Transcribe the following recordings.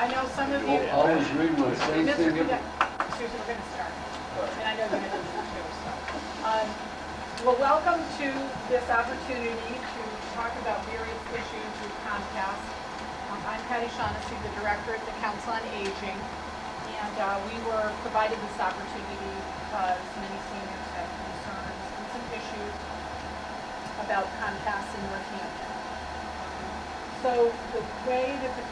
I know some of you. Always read my same Mr. thing. Susan, we're going to start. And I know you're going to do too. Well, welcome to this opportunity to talk about various issues with Comcast. I'm Patty Shaughnessy, the Director at the Council on Aging. And we were provided this opportunity because many seniors have concerns and some issues about Comcast in Northampton. So the way that the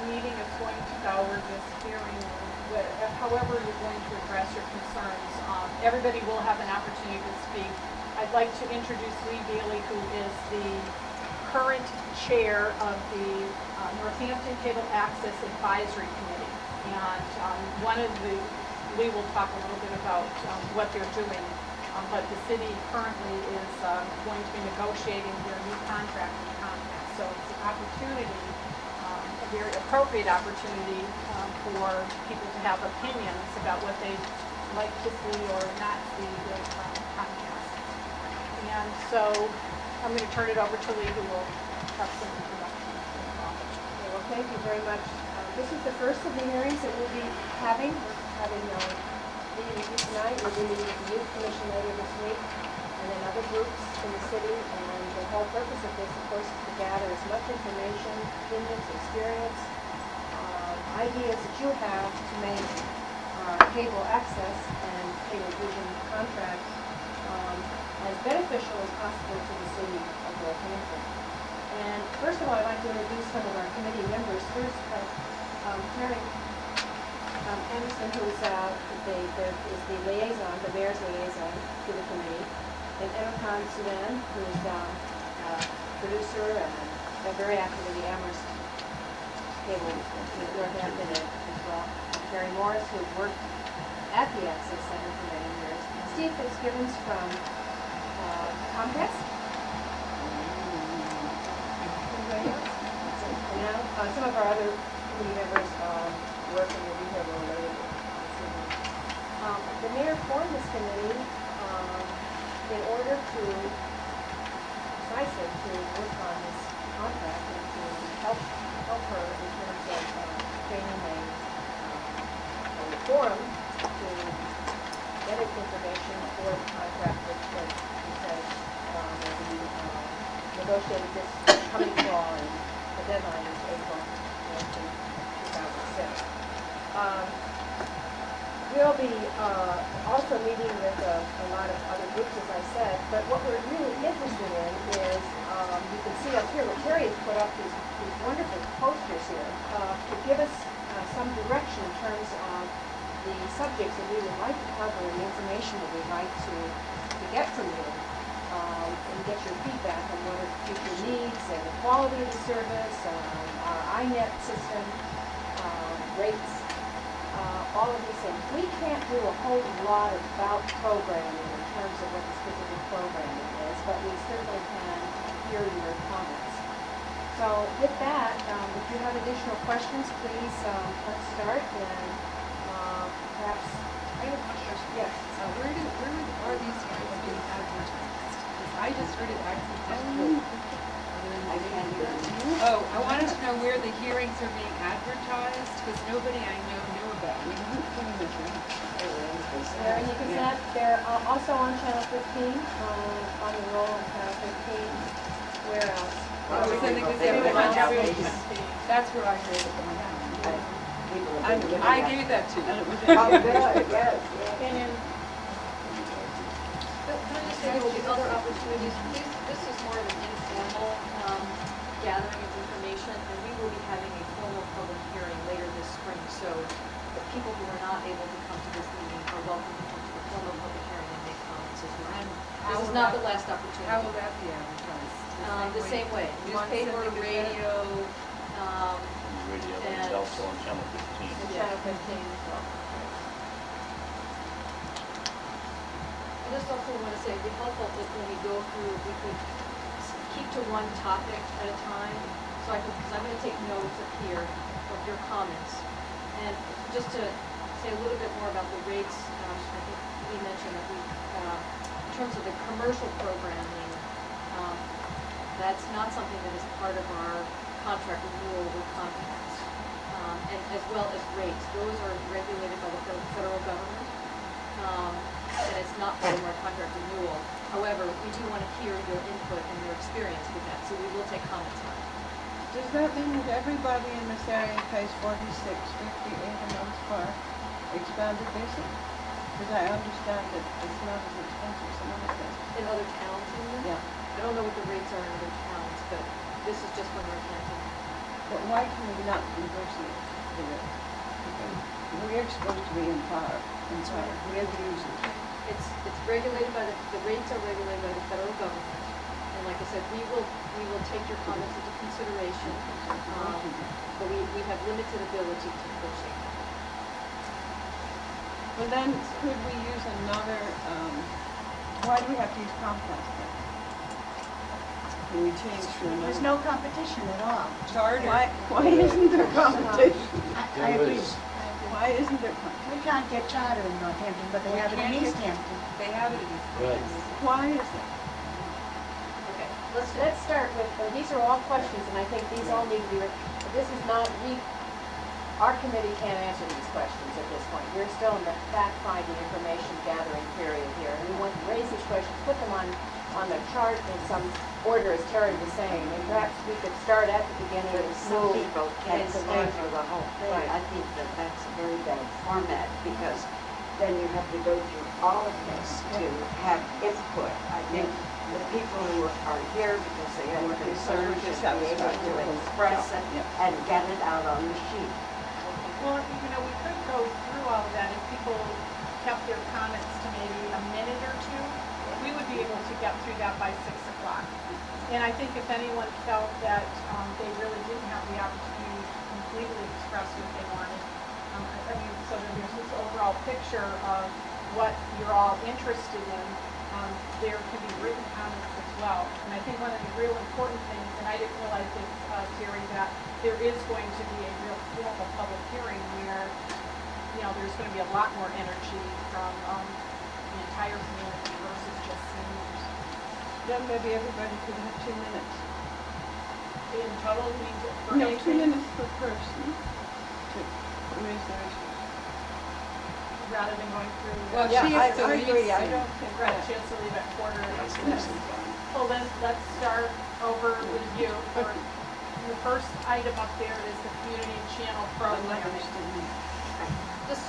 meeting is going to go, or this hearing, or however you're going to address your concerns, everybody will have an opportunity to speak. I'd like to introduce Lee Bailey, who is the current chair of the Northampton Cable Access Advisory Committee. And Lee will talk a little bit about what they're doing, but the city currently is going to be negotiating their new contract with Comcast. So it's an opportunity, a very appropriate opportunity for people to have opinions about what they'd like to see or not see with Comcast. And so I'm going to turn it over to Lee, who will have some introduction. Okay, well, thank you very much. This is the first of the hearings that we'll be having. We're having meeting with you tonight. We're meeting with the Youth Commission later this week, and then other groups in the city. And the whole purpose of this, of course, is to gather as much information, opinions, experience, ideas that you have to make cable access and cable vision contracts as beneficial as possible to the city of Northampton. And first of all, I'd like to introduce some of our committee members. First, Mary Anderson, who is the liaison, the mayor's liaison to the committee, and Emma Sudan, who is producer and very active in the Amherst Cable in Northampton as well. Terry Morris, who worked at the Access Center for many years. And Steve Fitzgibbons from Comcast. Anybody else? And now some of our other committee members work in the rehab-related activity. The mayor formed this committee in order to precisely to work on this contract and to help her in terms of training a forum to get information for the contract which we said we negotiated this coming fall, and the deadline is April 2006. We'll be also meeting with a lot of other groups, as I said, but what we're really interested in is, you can see up here, what Terry has put up these wonderful posters here to give us some direction in terms of the subjects that we would like to cover and the information that we'd like to get from you and get your feedback on what are future needs and the quality of the service, our INET system, rates, all of these things. We can't do a whole lot about programming in terms of what the specific programming is, but we certainly can hear your comments. So with that, if you have additional questions, please let's start, and perhaps I have a question. Yes. Where are these hearings being advertised? I just heard it accidentally. Oh, I wanted to know where the hearings are being advertised, because nobody I know knew about it. And you can see they're also on Channel 15, on the roll on Channel 15. Where else? That's where I heard it. I gave that to you. Oh, good, yes. And then, Can I just say there will be other opportunities? This is more of an informal gathering of information, and we will be having a formal public hearing later this spring. So the people who are not able to come to this meeting are welcome to come to the formal public hearing and make comments as well. This is not the last opportunity. How will that be advertised? The same way. Newspaper, radio, Radio and also on Channel 15. Channel 15 as well. I just also want to say it'd be helpful if when we go through, we could keep to one topic at a time. So because I'm going to take notes up here of your comments. And just to say a little bit more about the rates, I think we mentioned that in terms of the commercial programming, that's not something that is part of our contract renewal with Comcast. And as well as rates. Those are regulated by the federal government, and it's not part of our contract renewal. However, we do want to hear your input and your experience with that, so we will take comments on it. Does that mean that everybody in this area pays $46.58 a month for expanded basic? Because I understand that it's not as expensive as some other places. In other towns, you mean? Yeah. I don't know what the rates are in other towns, but this is just for Northampton. But why can we not negotiate the rate? Because we're supposed to be in power, and so we're the users. It's regulated by the rates are regulated by the federal government. And like I said, we will take your comments into consideration, but we have limited ability to negotiate. Well then, could we use another, why do we have to use Comcast then? Can we change to another? There's no competition at all. Charter. Why isn't there competition? I agree. Why isn't there competition? We can't get charter in Northampton, but they have it in East Hampton. They have it in East Right. Hampton. Why is that? Okay, Let's start with, these are all questions, and I think these all need to be, this is not, our committee can't answer these questions at this point. We're still in the fact-finding, information gathering period here, and we want to raise these questions, put them on the chart in some order, as Terry was saying, and perhaps we could start at the beginning and Some move. people can't into stay one. for the whole thing. Right. I think that that's a very bad format, because then you have to go through all of this to have input. I think the people who are here because they have concerns should be able to express it and get it out on the sheet. Well, we could go through all of that if people kept their comments to maybe a minute or two. We would be able to get through that by 6 o'clock. And I think if anyone felt that they really didn't have the opportunity to completely express what they wanted, so that there's this overall picture of what you're all interested in, there can be written comments as well. And I think one of the real important things, and I didn't realize this, Terry, that there is going to be a real formal public hearing where, there's going to be a lot more energy from the entire community versus just seniors. Then maybe everybody could have 2 minutes. In total, we need to, for No, 2 anything, minutes per person to raise their issue. rather than going through. Well, Yeah, she has to I leave agree, I soon. don't think Right, that. she has to leave at quarter. That's mostly fine. Well, then, let's start over with you. For the first item up there is the community channel program. just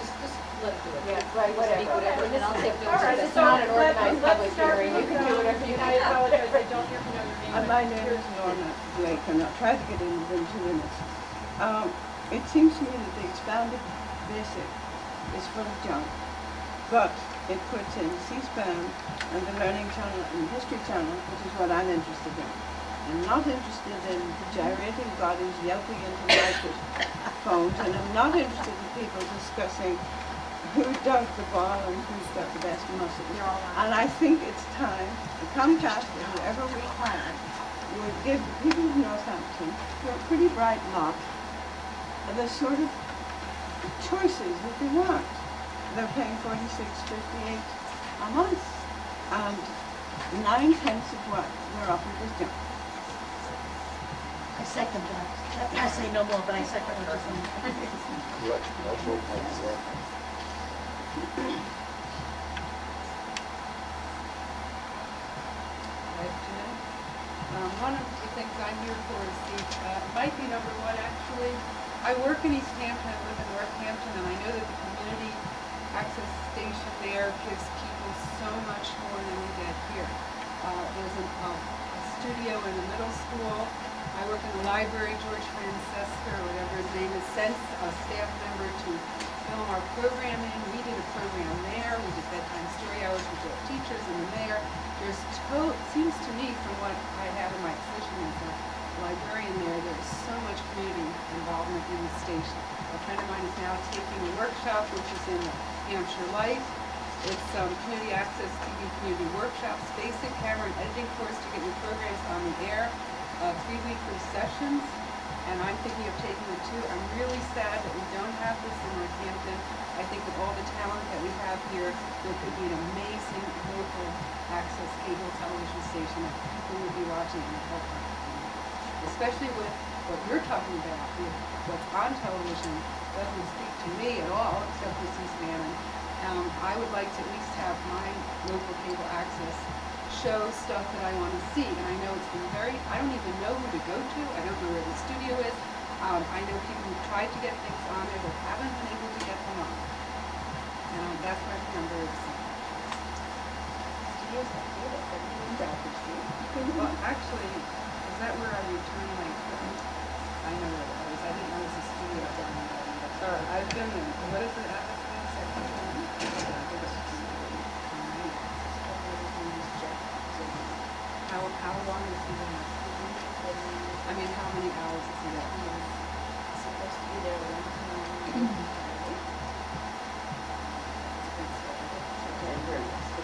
let it do it. Yeah, right, We'll speak whatever. whatever, and I'll take All notes. right, It's so not an let's organized public start hearing. You with, can do whatever you I apologize, I don't hear your name. My name is Norma Blake, and I'll try to get in within 2 minutes. It seems to me that the expanded basic is full of junk, but it puts in C-SPAN and the Learning Channel and History Channel, which is what I'm interested in. I'm not interested in gyrating bodies yelping into microphones, and I'm not interested in people discussing who dunked the ball and who's got the best muscles. And I think it's time, the Comcast, or whoever we hire, would give the people of Northampton, who are a pretty bright lot, the sort of choices that they want. They're paying $46.58 a month, and 9/10 of what we're offered is junk. I second that. I say no more, but I second what you're saying. Right, that's what I'm saying. One of the things I'm here for is might be number one actually. I work in East Hampton, I live in Northampton, and I know that the community access station there gives people so much more than we get here. There's a studio in the middle school. I work in the library. George Francesca, or whatever his name is, sends a staff member to film our programming. We did a program there. We did bedtime story hours with the teachers and the mayor. There's seems to me, from what I have in my position as a librarian there's so much community involvement in the station. A friend of mine is now taking a workshop, which is in Hampshire Life. It's community access TV community workshops, basic camera and editing course to get your programs on the air, 3 weekly sessions, and I'm thinking of taking it too. I'm really sad that we don't have this in Northampton. I think with all the talent that we have here, there could be an amazing local access cable television station that people would be watching and help our community. Especially with what you're talking about, with what's on television, pay at all except for C-SPAN. I would like to at least have my local cable access show stuff that I want to see. And I know it's been I don't even know who to go to. I don't know where the studio is. I know people who tried to get things on there that haven't been able to get them on. And that's why I'm very excited. Well, actually, is that where I return my equipment? I know where that is. I didn't know it was a studio down there. I've been there. What is it? How long is he there? I mean, how many hours is he there? Supposed to be there 1 to 9.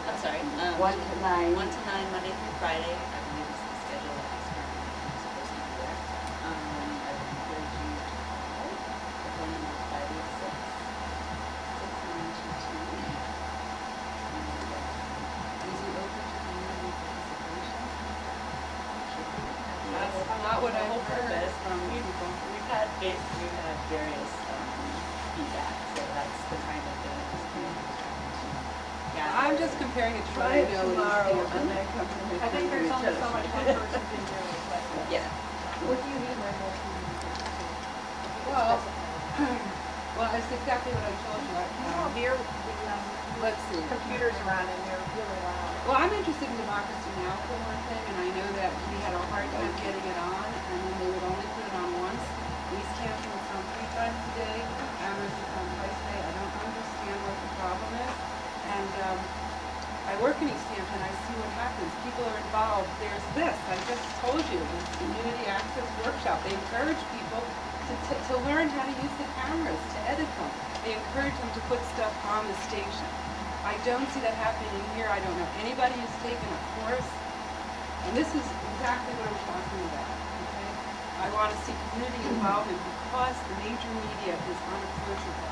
I'm sorry. 1 to 9. 1 to 9, Monday through Friday. I believe is the schedule that he's currently supposed to be there. I would encourage you to call. The phone number is 586-6922. Is he open to community participation? That's not what I heard from people. We've had various feedback, so that's the kind of thing that's community. Yeah. I'm just comparing it to what Try I it know is tomorrow Hampton. and then come to me. I think there's only so much one person can do, but. Yeah. What do you mean by multi-media? Well, it's exactly what I told you. Oh, here, Let's see. computers are on and they're really loud. Well, I'm interested in Democracy Now! For one thing, and I know that we had a hard time getting it on, and then they would only put it on once. East Hampton was on 3 times a day, Amherst was on twice a day. I don't understand what the problem is. And I work in East Hampton, I see what happens. People are involved. There's this, I just told you, this community access workshop. They encourage people to learn how to use the cameras, to edit them. They encourage them to put stuff on the station. I don't see that happening in here. I don't know anybody who's taken a course. And this is exactly what I'm talking about, okay? I want to see community involvement because the major media is unapproachable.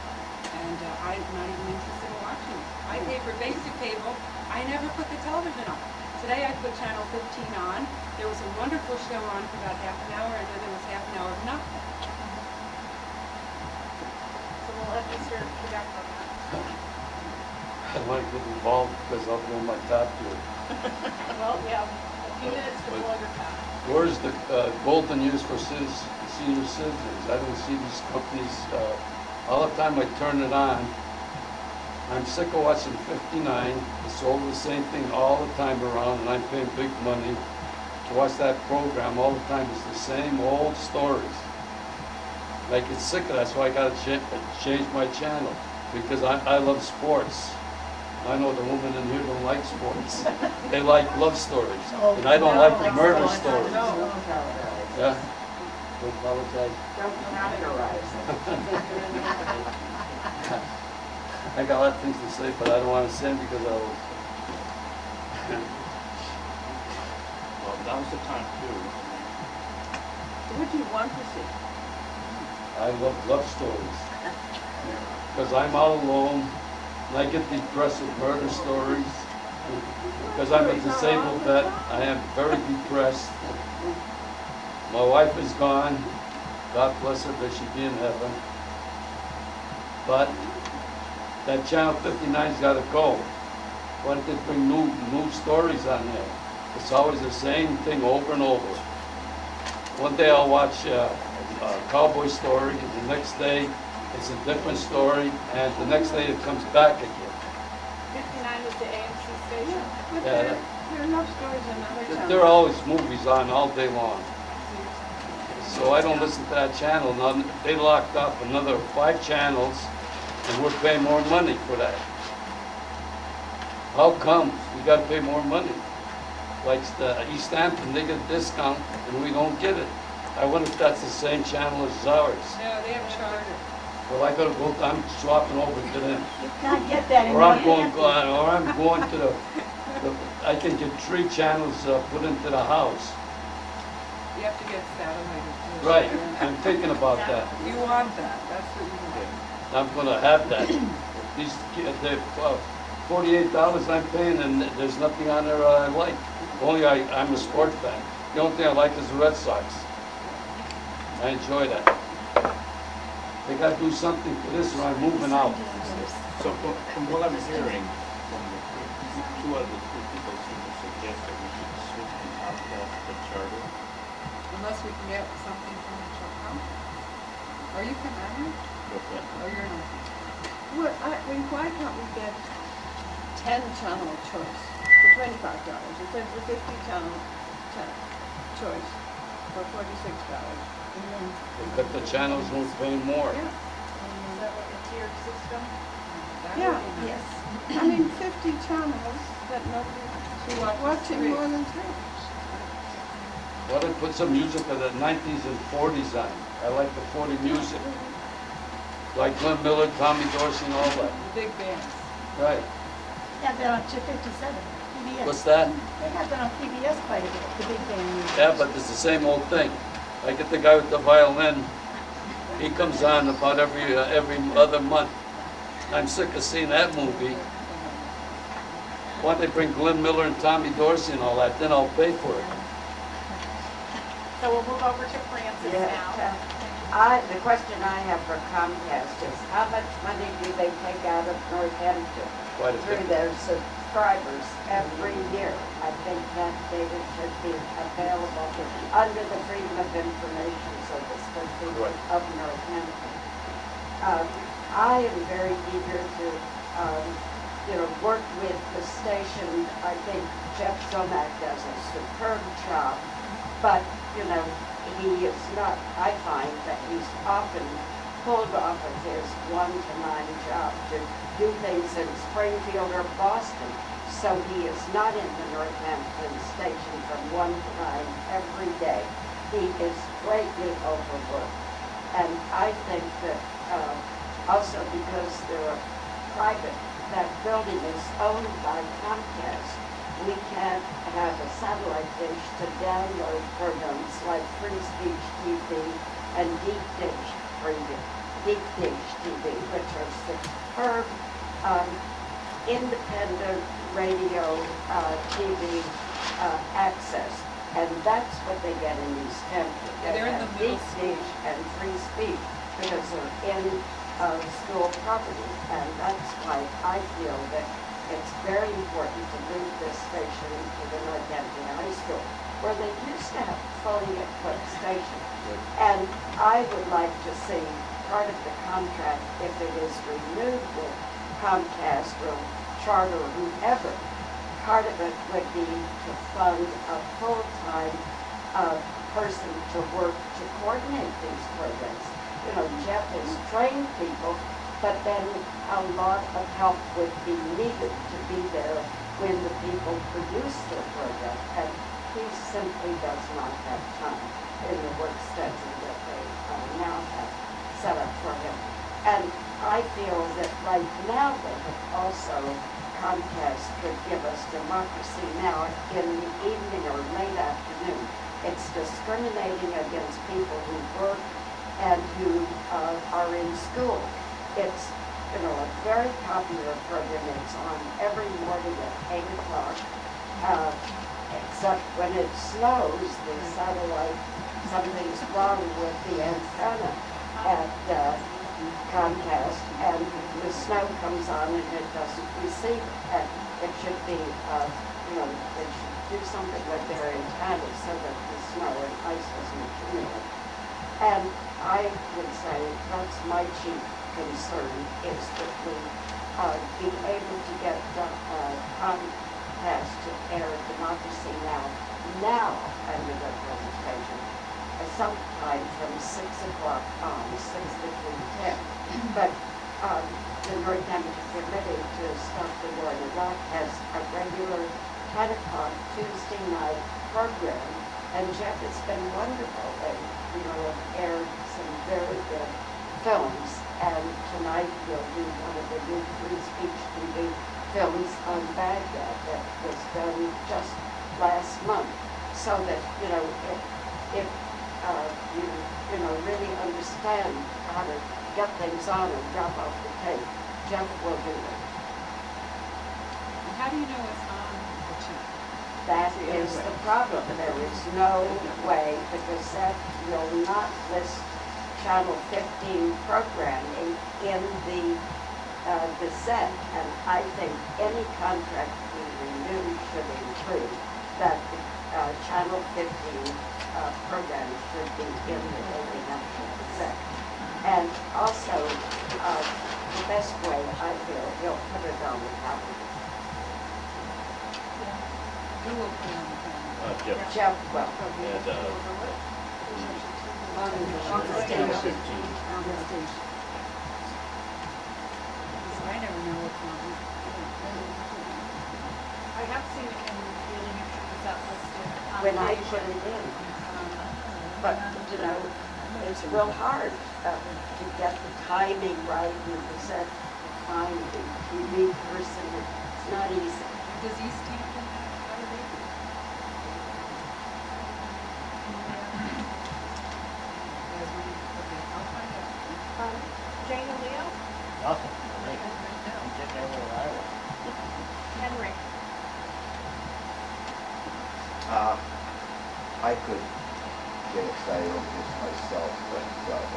And I'm not even interested in watching it. I pay for basic cable. I never put the television on. Today I put channel 15 on. There was a wonderful show on for about half an hour, and then there was half an hour of nothing. So we'll let Mr. Kudakov. I want to get involved because I'll go my top to it. Well, we have a few minutes to blow your top. Where's the golden years for senior citizens? I don't see these companies, all the time I turn it on, I'm sick of watching 59. It's all the same thing all the time around, and I'm paying big money to watch that program all the time. It's the same old stories. I get sick of that, so I got to change my channel because I love sports. I know the women in here don't like sports. They like love stories, and I don't like the murder stories. Yeah. Don't apologize. Don't categorize. I got a lot of things to say, but I don't want to say them because I will. Well, now's the time too. What do you want to see? I love stories. Because I'm all alone, and I get depressed with murder stories. Because I'm a disabled vet, I am very depressed. My wife is gone. God bless her, they should be in heaven. But that channel 59's got to go. Why don't they bring new stories on there? It's always the same thing over and over. One day I'll watch a cowboy story, and the next day it's a different story, and the next day it comes back again. 59 is the AMC station. But Yeah, there are enough stories on other channels. There are always movies on all day long. So I don't listen to that channel. Now, they locked up another 5 channels, and we're paying more money for that. How come we got to pay more money? Like the East Hampton, they get a discount, and we don't get it. I wonder if that's the same channel as ours. No, they have charter. Well, I gotta go, I'm swapping over to them. You can't get that in Or I'm Northampton. going to the I can get 3 channels put into the house. You have to get satellite. Right, I'm thinking about that. You want that, that's what you want. I'm gonna have that. These, the $48 I'm paying, and there's nothing on there I like. Only I'm a sports fan. The only thing I like is the Red Sox. I enjoy that. They gotta do something for this or I'm moving out. So from what I'm hearing, from the two other two people seem to suggest that we should switch from Comcast to Charter. Unless we can get something from the children. Are you familiar? What's that? Or you're not? Well, why can't we get 10 channel choice for $25 instead of the 50 channel choice for $46? And then, But the channels won't pay more. yeah. Is that like a tiered system? That Yeah. would be nice. I mean, 50 channels that nobody is watching more than 3. Why don't put some music of the 90s and 40s on? I like the 40 music. Like Glenn Miller, Tommy Dorsey, and all that. The big bands. Right. Had that on 257, PBS. What's that? They had that on PBS quite a bit, the big band music. Yeah, but it's the same old thing. I get the guy with the violin. He comes on about every other month. I'm sick of seeing that movie. Why don't they bring Glenn Miller and Tommy Dorsey and all that? Then I'll pay for it. So we'll move over to Francis now. The question I have for Comcast is how much money do they take out of Northampton Quite a through bit. their subscribers every year? I think that data should be available under the Freedom of Information Service for people Right. of Northampton. I am very eager to, work with the station. I think Jeff Zomack does a superb job, but, he is not, I find that he's often pulled off of his 1 to 9 job to do things in Springfield or Boston. So he is not in the Northampton station from 1 to 9 every day. He is greatly overworked. And I think that also because they're private, that building is owned by Comcast. We can't have a satellite dish to download programs like Free Speech TV and Deep Dish TV, which are superb independent radio TV access. And that's what they get in East Hampton. Yeah, they're in the middle Deep school. Dish and Free Speech because they're in school property. And that's why I feel that it's very important to move this station to the Northampton High School, where they used to have a fully equipped station. And I would like to see part of the contract, if it is renewed with Comcast or Charter or whoever, part of it would be to fund a full-time person to work to coordinate these programs. Jeff has trained people, but then a lot of help would be needed to be there when the people produce their program. And he simply does not have time in the work schedule that they now have set up for him. And I feel that right now they have also, Comcast could give us Democracy Now! In the evening or late afternoon. It's discriminating against people who work and who are in school. It's a very popular program. It's on every morning at 8 o'clock, except when it snows, the satellite, something's wrong with the antenna at Comcast, and the snow comes on and it doesn't receive it. And it should be, it should do something with their antenna so that the snow and ice doesn't accumulate. And I would say that's my chief concern, is that we be able to get Comcast to air Democracy Now! Under their presentation, sometime from 6 o'clock on, 6 between 10. But the Northampton Committee to Stop the War in Iraq has a regular 10 o'clock Tuesday night program, and Jeff has been wonderful. They, have aired some very good films, and tonight we'll do one of the new Free Speech TV films on Baghdad that was done just last month, so that, if you really understand how to get things on and drop off the tape, Jeff will do it. And how do you know it's on the channel? That is the problem. There is no way, the Gazette will not list Channel 15 programming in the Gazette, and I think any contract we renew should include that the Channel 15 program should be in the Daily Hampshire Gazette. And also, the best way, I feel, you'll put it on the calendar. Who will put it on the calendar? Jeff. Jeff, well, And, on the Channel station. 15. On the station. I never know what's on it. I have seen it in the Daily Hampshire Gazette listed. on When I the put it nation. in. But, you know, it's real hard to get the timing right and to set, find the TV person. It's not easy. Does East Hampton have a baby? Okay, I'll find out. Jane and Leo? Nothing. I'm getting everywhere I want. Henry? I could get excited over this myself, but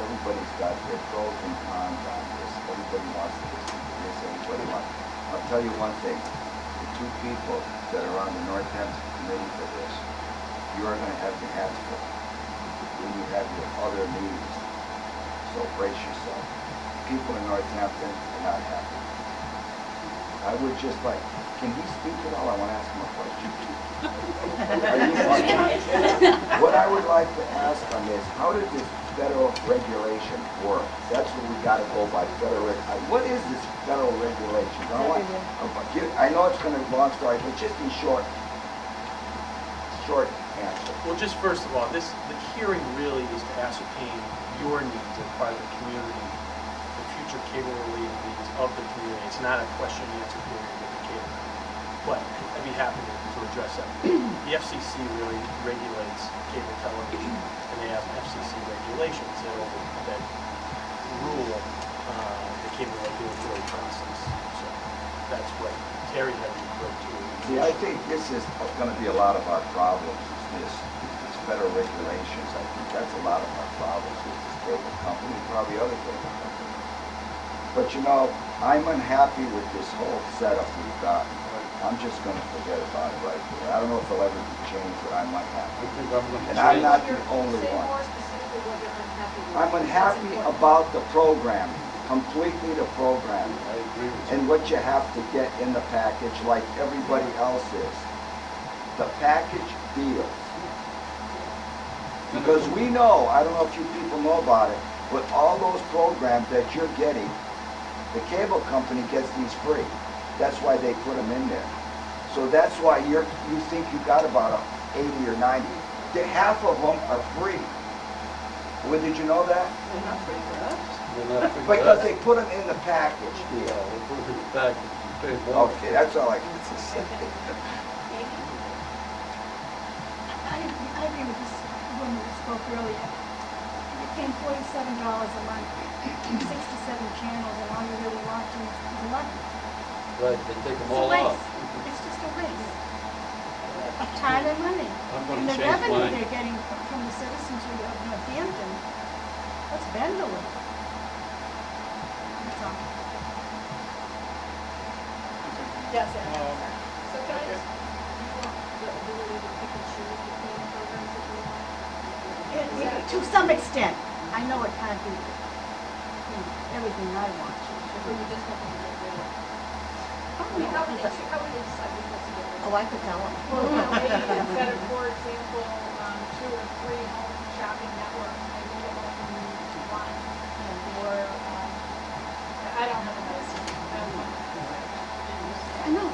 everybody's got their pros and cons on this. Everybody wants to listen to this, everybody wants. I'll tell you one thing, the two people that are on the Northampton committee for this, you are gonna have your hands full when you have your other meetings. So brace yourself. People in Northampton are not happy. I would just like, can he speak at all? I want to ask him a question. What I would like to ask him is, how does this federal regulation work? That's what we got to go by, federal. What is this federal regulation? I know it's going to be a long story, but just in short answer. Well, just first of all, the hearing really is to ascertain your needs as part of the community, the future cable-related needs of the community. It's not a question-and-answer period with the cable. But I'd be happy to address that. The FCC really regulates cable television, and they have FCC regulations that rule the cable regulatory process. So that's what Terry had referred to. See, I think this is going to be a lot of our problems, this federal regulations. I think that's a lot of our problems with this cable company, probably other cable companies. But you know, I'm unhappy with this whole setup we've got. I'm just going to forget about it right there. I don't know if it'll ever be changed, but I'm unhappy. And I'm not the only Say one. more specifically what you're unhappy with. I'm unhappy That's important. about the programming, completely the programming. I agree with you. And what you have to get in the package like everybody else is. The package deals. Because we know, I don't know if you people know about it, but all those programs that you're getting, the cable company gets these free. That's why they put them in there. So that's why you think you got about 80 or 90. Half of them are free. Well, did you know that? They're not free for us. They're not free for Because us. they put them in the package Yeah, deal. they put it in the package, you pay more. Okay, that's all I can say. I agree with this woman who spoke earlier. You're paying $47 a month, 6 to 7 channels, and all you're really watching is 11. Right, they take them It's a all waste. off. It's just a waste of time and money. I'm gonna And the change revenue mine. they're getting from the citizens of Northampton, let's bend a little. That's all. Yes, Ann. So can I just, you want the ability to pick and choose between programs that you want? To some extent, I know it can't be everything I want. Or you just want them to get rid of it? Oh, I mean, how would no. they decide which ones to get rid of? Oh, I could tell them. Well, you know, maybe instead of, for example, 2 or 3 home shopping networks, maybe get one from one. Or, I don't have a medicine. I know. I know.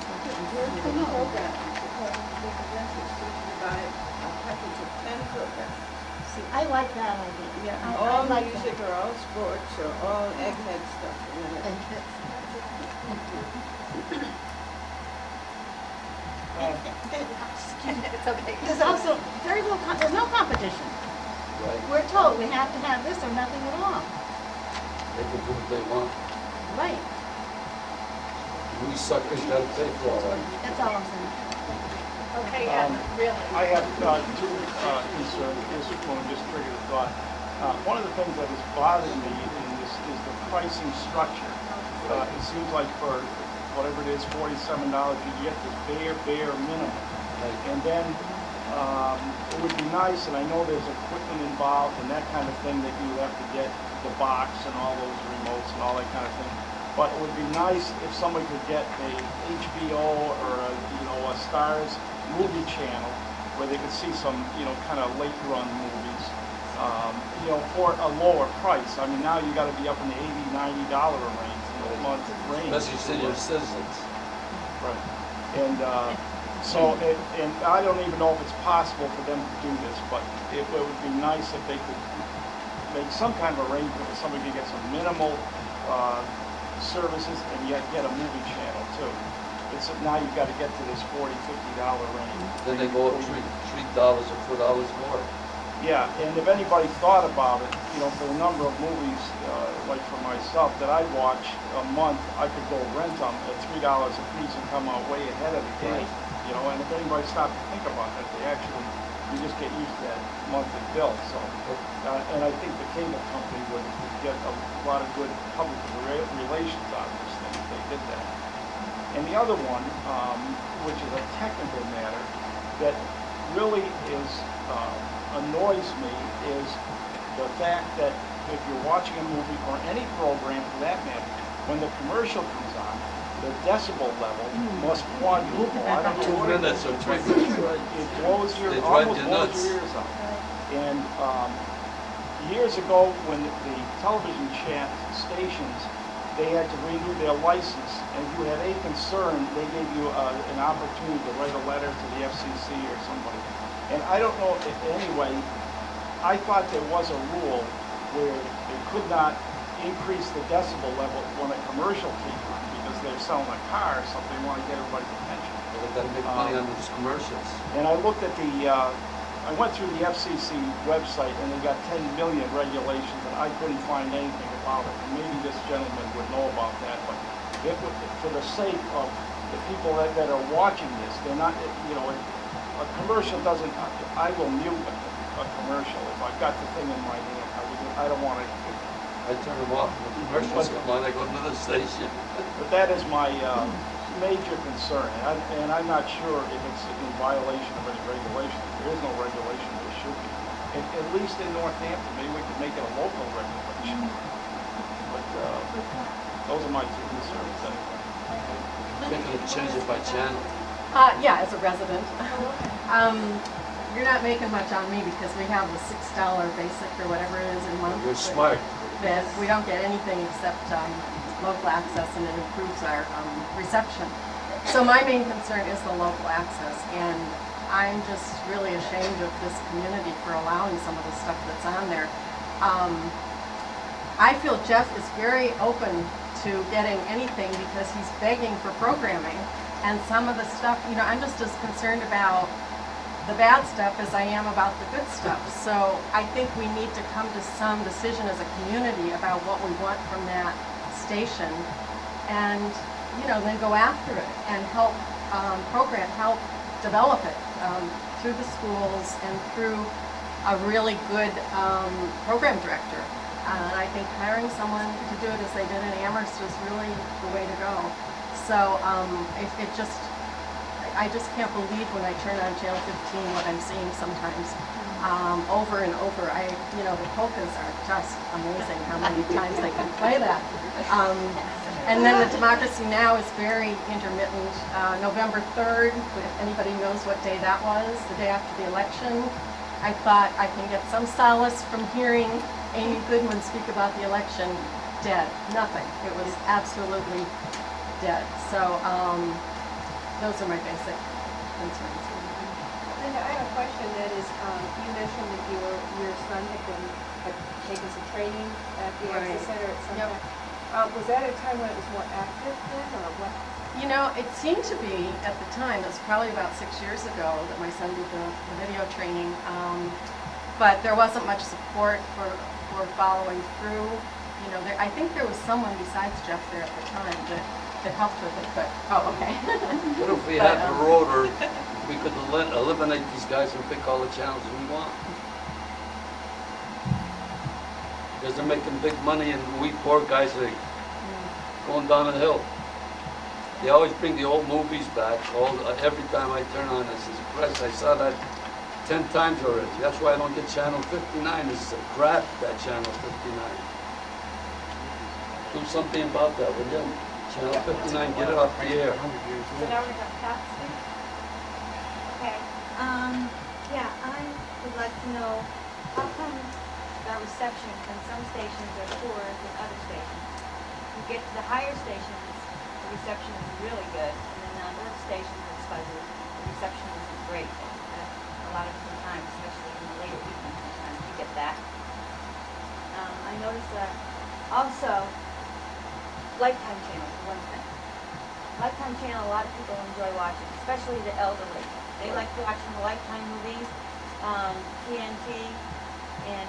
Programs, because we could message to buy a package of 10 programs. See, I like that idea. Yeah, I all like music or all sports or all egghead stuff. You know. It's okay. There's also very little, there's no competition. Right, We're told we have to have this or nothing at all. they can do what they want. Right. We suckers gotta pay for all that. That's all I'm saying. Okay, yeah, really. I have two concerns. This one just triggered a thought. One of the things that has bothered me in this is the pricing structure. It seems like for whatever it is, $47, you get this bare minimum. And then it would be nice, and I know there's equipment involved and that kind of thing that you have to get the box and all those remotes and all that kind of thing. But it would be nice if somebody could get a HBO or a Stars movie channel where they could see some, kind of late run movies, for a lower price. I mean, now you got to be up in the $80, $90 range, month range. Especially senior citizens. Right. And and I don't even know if it's possible for them to do this, but it would be nice if they could make some kind of arrangement where somebody could get some minimal services and yet get a movie channel too. Now you've got to get to this $40, $50 range. Then they go up $3 or $4 more. Yeah, and if anybody thought about it, for a number of movies, like for myself, that I watch a month, I could go rent them at $3 a piece and come out way ahead of the game. And if anybody stopped to think about that, you just get used to that monthly bill. So, and I think the cable company would get a lot of good public relations out of this thing if they did that. And the other one, which is a technical matter, that really annoys me is the fact that if you're watching a movie or any program for that matter, when the commercial comes on, the decibel level must quadruple. I don't know 2 minutes or 3 minutes. It blows almost blows your ears out. And years ago, when the television stations, they had to renew their license, and if you had a concern, they gave you an opportunity to write a letter to the FCC or somebody. And I don't know if anyway, I thought there was a rule where they could not increase the decibel level when a commercial came on because they're selling a car or something, they want to get everybody's attention. Well, they got to make money on those commercials. And I looked at I went through the FCC website and they got 10 million regulations and I couldn't find anything about it. And maybe this gentleman would know about that, but it would, for the sake of the people that are watching this, they're not, a commercial doesn't, I will mute a commercial. If I've got the thing in my hand, I don't want to. I turn them off. When commercials come on, I go to another station. But that is my major concern, and I'm not sure if it's in violation of any regulation. If there is no regulation, there should be. At least in Northampton, maybe we could make it a local regulation. But those are my two concerns anyway. They could change it by channel. Yeah, as a resident. You're not making much on me because we have the $6 basic or whatever it is a month. You're smart. That we don't get anything except local access, and it improves our reception. So my main concern is the local access, and I'm just really ashamed of this community for allowing some of the stuff that's on there. I feel Jeff is very open to getting anything because he's begging for programming, and some of the stuff, I'm just as concerned about the bad stuff as I am about the good stuff. So I think we need to come to some decision as a community about what we want from that station, and then go after it and help help develop it through the schools and through a really good program director. And I think hiring someone to do it as they did in Amherst is really the way to go. So I just can't believe when I turn on Channel 15 what I'm seeing sometimes over and over. The polkas are just amazing how many times they can play that. And then the Democracy Now! Is very intermittent. November 3rd, if anybody knows what day that was, the day after the election, I thought I can get some solace from hearing Amy Goodman speak about the election. Dead. Nothing. It was absolutely dead. So those are my basic concerns. Linda, I have a question that is, you mentioned that your son had taken some training at the Access Center at some time. Was that at a time when it was more active then, or what? It seemed to be at the time. It was probably about 6 years ago that my son did the video training. But there wasn't much support for following through. I think there was someone besides Jeff there at the time that helped with it. But okay. What if we had the road, or we could eliminate these guys and pick all the channels we want? because they're making big money and we poor guys are going down the hill. They always bring the old movies back. Every time I turn on this, is Christ, I saw that 10 times already. That's why I don't get Channel 59. This is a crap, that Channel 59. Do something about that, will you? Channel 59, get it off the air. So now we have Pat speak. Okay, yeah, I would like to know, how come the reception in some stations are poorer than other stations? You get to the higher stations, the reception is really good, and then on other stations, it's fuzzy, the reception isn't great. A lot of the time, especially in the later evening, sometimes you get that. I noticed that also, Lifetime Channel, for one thing. Lifetime Channel, a lot of people enjoy watching, especially the elderly. They like watching the Lifetime movies, TNT, and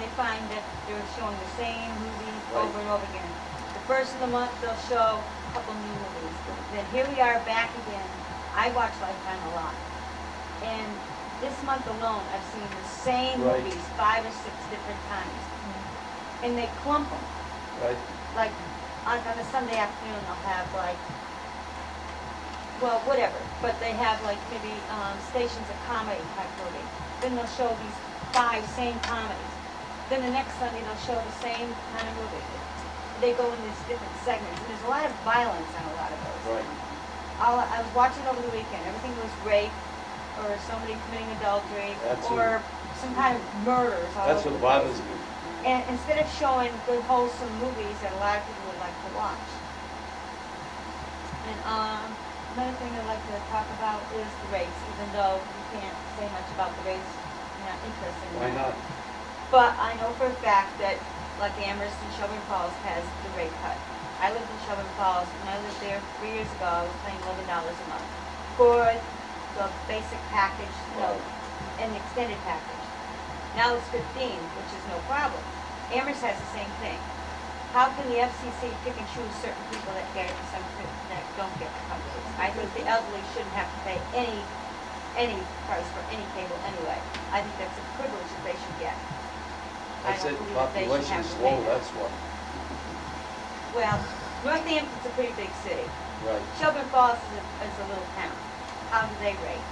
they find that they're showing the same movies over and over again. The first of the month, they'll show a couple new movies. Then here we are back again. I watch Lifetime a lot. And this month alone, I've seen the same movies 5 or 6 different times. And they clump them. Right. Like, on a Sunday afternoon, they'll have like, well, whatever, but they have like maybe stations of comedy type movie. Then they'll show these 5 same comedies. Then the next Sunday, they'll show the same kind of movie. They go in these different segments, and there's a lot of violence on a lot of those. Right. I was watching over the weekend. Everything was rape, or somebody committing adultery, or some kind of murders. That's what bothers me. And instead of showing good, wholesome movies that a lot of people would like to watch. And another thing I'd like to talk about is the race, even though you can't say much about the race, you're not interested in that. Why not? But I know for a fact that, like Amherst and Shelburne Falls has the rate cut. I lived in Shelburne Falls. When I lived there 3 years ago, I was paying $11 a month for the basic package, and the extended package. Now it's $15, which is no problem. Amherst has the same thing. How can the FCC pick and choose certain people that get it and some that don't get the coverage? I think the elderly shouldn't have to pay any price for any cable anyway. I think that's a privilege that they should get. I said the population's low, that's why. Well, Northampton's a pretty big city. Right. Shelburne Falls is a little town. How do they rate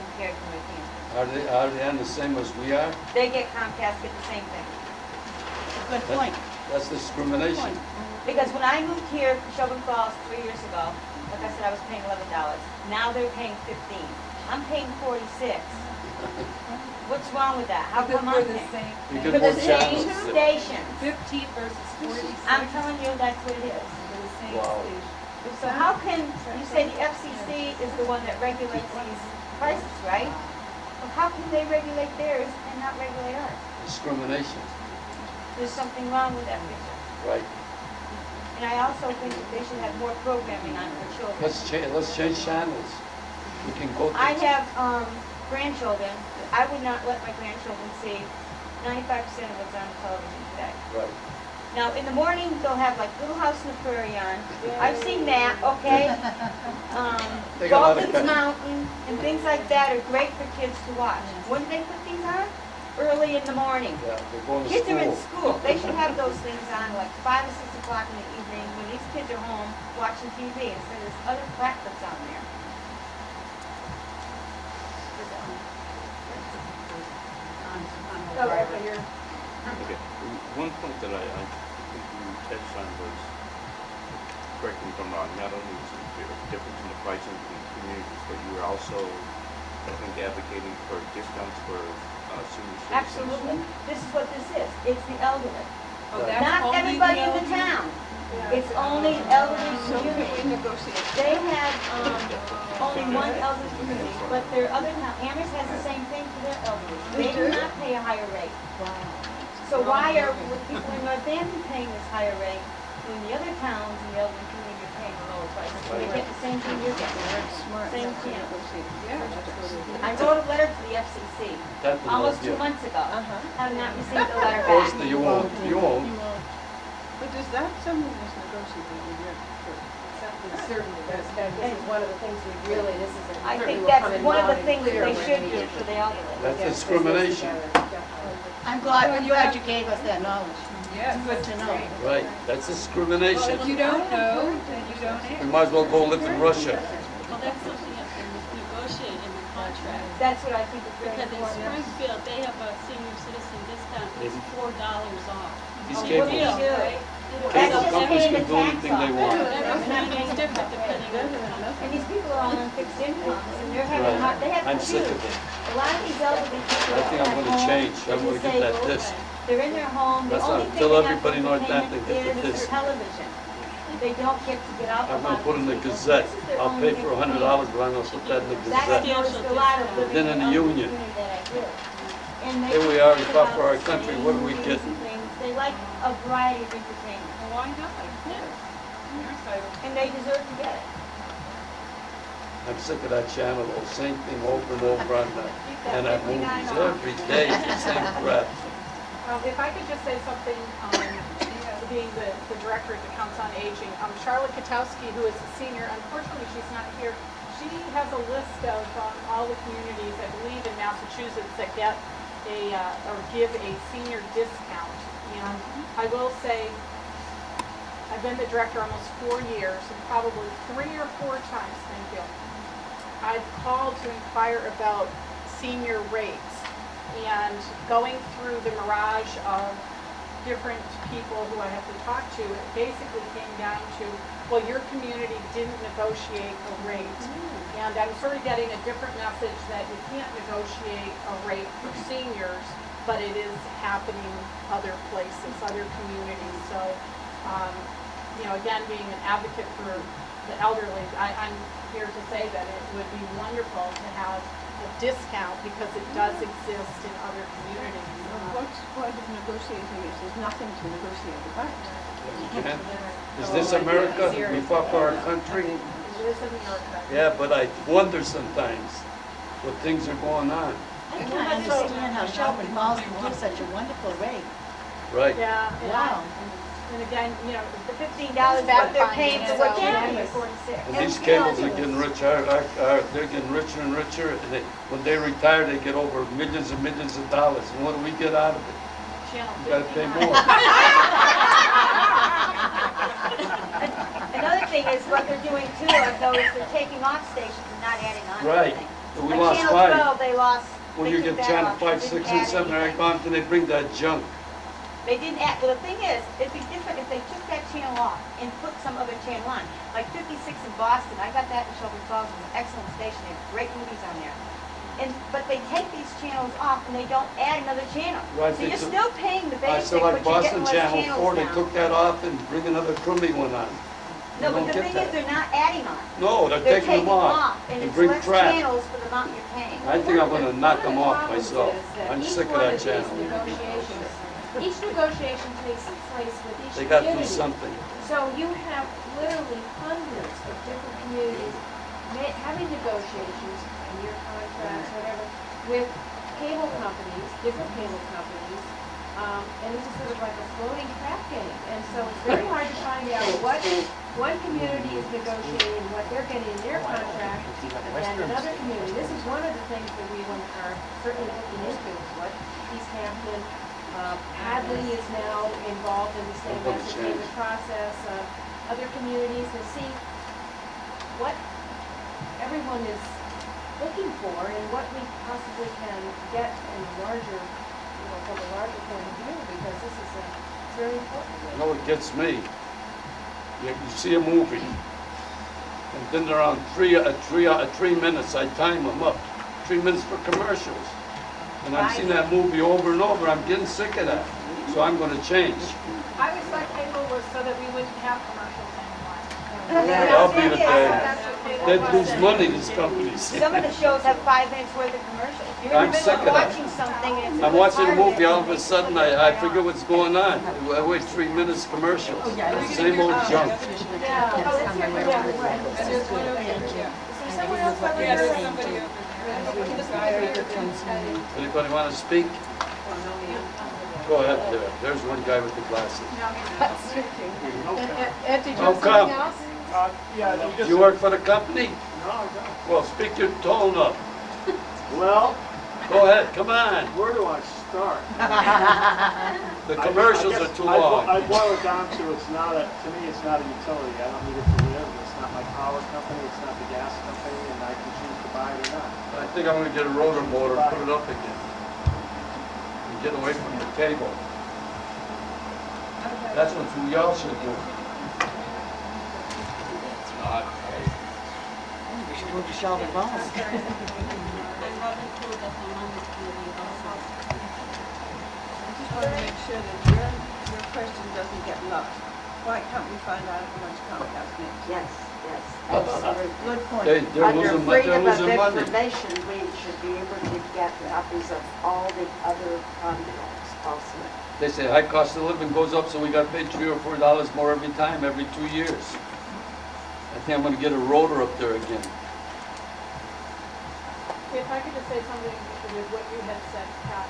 compared to Northampton? Are they on the same as we are? They get Comcast, get the same thing. Good point. That's discrimination. Because when I moved here to Shelburne Falls 3 years ago, like I said, I was paying $11. Now they're paying $15. I'm paying $46. What's wrong with that? How come I'm paying? Because For the more same channels. stations. 15 versus 46. I'm telling you, that's what it is. Wow. So how can you say the FCC is the one that regulates these prices, right? Well, how can they regulate theirs and not regulate ours? Discrimination. There's something wrong with that picture. Right. And I also think that they should have more programming on for children. Let's change channels. We can go to. I have grandchildren. I would not let my grandchildren see 95% of what's on television today. Right. Now, in the morning, they'll have like Little House on the Prairie on. I've seen that, okay? They got a lot of Dalton's Mountain and things like that are great for kids to watch. When do they put these on? Early in the morning. Yeah, they're going to Kids school. are in school. They should have those things on like 5 or 6 o'clock in the evening when these kids are home watching TV instead of this other crap that's on there. Okay. One point that I think you touched on was, correct me if I'm wrong, not only was there a difference in the pricing between communities, but you were also, I think, advocating for discounts for senior citizens. Absolutely. This is what this is. It's the elderly. Oh, that's Not only everybody the in the elderly? town. It's only elderly So can we community. negotiate? They have only one elderly community, but their other town, Amherst has the same thing for their elderly. They do not pay a higher rate. So why are people in Northampton paying this higher rate when the other towns in the elderly community are paying a lower price? So they get the same thing you're getting. Smart. Same channel. Yeah. I wrote a letter to the FCC That will almost help you. 2 months ago. Have not received a letter Of course, back. you won't. You won't. But is that something that's negotiable yet? Certainly, this is one of the things we really, this is a. I certainly think will come that's in one of the loud and things clear they when should we do for the elderly. That's get this discrimination. together, definitely. I'm glad you gave us that knowledge. Yes. It's good to know. Right, that's discrimination. If you don't know, then you don't We ask. might as well go live in Russia. Well, that's something you have to negotiate in the contract. That's what I think is very Because in important. Springfield, they have a senior citizen discount, it's $4 off. These Oh, cable, what do you do? cable That's just companies paying can the do anything they tax want. Every community's different depending on the contract. And these people are all on fixed incomes, and they're having hard, they have I'm to sick choose. of it. A lot of these elderly people I are think at I'm gonna home, change. they're I'm gonna get that disabled, disc. they're in their home, the That's only not- thing tell they have everybody for in Northampton, entertainment get the is disc. television. They don't get to get out a I'm lot. gonna put in the These people. Gazette. This is their I'll only pay for $100, entertainment. but I'm gonna put that in the That I Gazette. noticed a lot of living Then in the other union. community that I live. And they Here we are, we complain fought for about our country. What are we movies getting? and things. They like a variety of entertainment, Well, why not? You're entitled. and they deserve to get it. I'm sick of that channel, the same thing over and over on that. And that movies every day, the same crap. If I could just say something, being the director at the Council on Aging, Charlotte Katowski, who is a senior, unfortunately she's not here, she has a list of all the communities, I believe in Massachusetts, that get or give a senior discount. And I will say, I've been the director almost 4 years, and probably 3 or 4 times, thank you, I've called to inquire about senior rates, and going through the mirage of different people who I have to talk to, it basically came down to, well, your community didn't negotiate a rate. And I'm sort of getting a different message that you can't negotiate a rate for seniors, but it is happening other places, other communities. So, again, being an advocate for the elderly, I'm here to say that it would be wonderful to have a discount because it does exist in other communities. What's the point of negotiating if there's nothing to negotiate about? Is this America? We fought for our country? It is America. Yeah, but I wonder sometimes what things are going on. I can't understand how shopping malls can give such a wonderful rate. Right. Yeah. Wow. And again, The $15 what they're paying for what they're paying for. And these cables are getting richer, they're getting richer and richer. And when they retire, they get over millions and millions of dollars. And what do we get out of it? Channel We gotta pay 59. more. Another thing is what they're doing too, though, is they're taking off stations and not adding on Right. anything. We Like lost Channel 5. 12, they lost. When they you took get that channel off. 5, They 6, didn't and add 7, they're anything. gone, and they bring that junk. They didn't add, well, the thing is, it'd be different if they took that channel off and put some other channel on. Like 56 in Boston, I got that in Shelby Falls, it was an excellent station, they have great movies on there. But they take these channels off and they don't add another channel. Right, So they you're took- still paying the I basic, still like but you're getting Boston less Channel channels 4, they now. took that off and bring another crummy one on. No, You but don't the get thing that. is, they're not adding on. No, they're taking them off. And it's bring less crap. channels for the amount you're paying. I think I'm gonna knock them off myself. I'm sick of that channel. Each negotiation takes place with each They gotta do community. something. So you have literally hundreds of different communities having negotiations, and your contracts, whatever, with cable companies, different cable companies, and this is sort of like a floating crap game. And so it's very hard to find out what one community is negotiating, what they're getting in their contract, and another community. This is one of the things that we are certainly looking into, is what East Hampton, Hadley is now involved in the same messaging process, other communities, to see what everyone is looking for and what we possibly can get in a larger, from a larger point of view, because this is it's very important. You know what gets me? You see a movie, and then they're on 3 minutes, I time them up. 3 minutes for commercials. And I've seen that movie over and over, I'm getting sick of that. So I'm gonna change. I was like cable was so that we wouldn't have commercials anymore. That'll be the day. They'd lose money, these companies. Some of the shows have 5 minutes worth of commercials. You're in I'm the sick middle of of that. watching something and it's I'm watching a part of movie, it, all and of a they sudden skip it I right forget on. what's going on. I wait 3 minutes commercials. Same old junk. Yeah, oh, that's your, yeah. See, someone else over Yeah, here. there's somebody over there. Anybody want to speak? Go ahead there. There's one guy with the glasses. Ed, did you How have come? something else? Yeah, you just. You work for the company? No, I don't. Well, speak your tone up. Well, Go ahead, come on. where do I Sorry. The commercials are too long. I boil it down to it's not a, to me, it's not a utility. I don't need it to live. It's not my power company. It's not the gas company, and I can choose to buy it or not. I think I'm gonna get a rotor motor and put it up again. And get away from the cable. That's what we all should do. We should move to Sheldon Falls. I'm Robin Poole, that's on Monmouth Committee also. I just want to make sure that your question doesn't get lost. Why can't we find out how much Comcast makes? Yes, yes, absolutely. Good point. They're Under losing freedom of money. information, we should be able to get copies of all the other contracts also. They say high cost of living goes up, so we got paid $3 or $4 more every time, every 2 years. I think I'm gonna get a rotor up there again. If I could just say something with what you had said, Pat,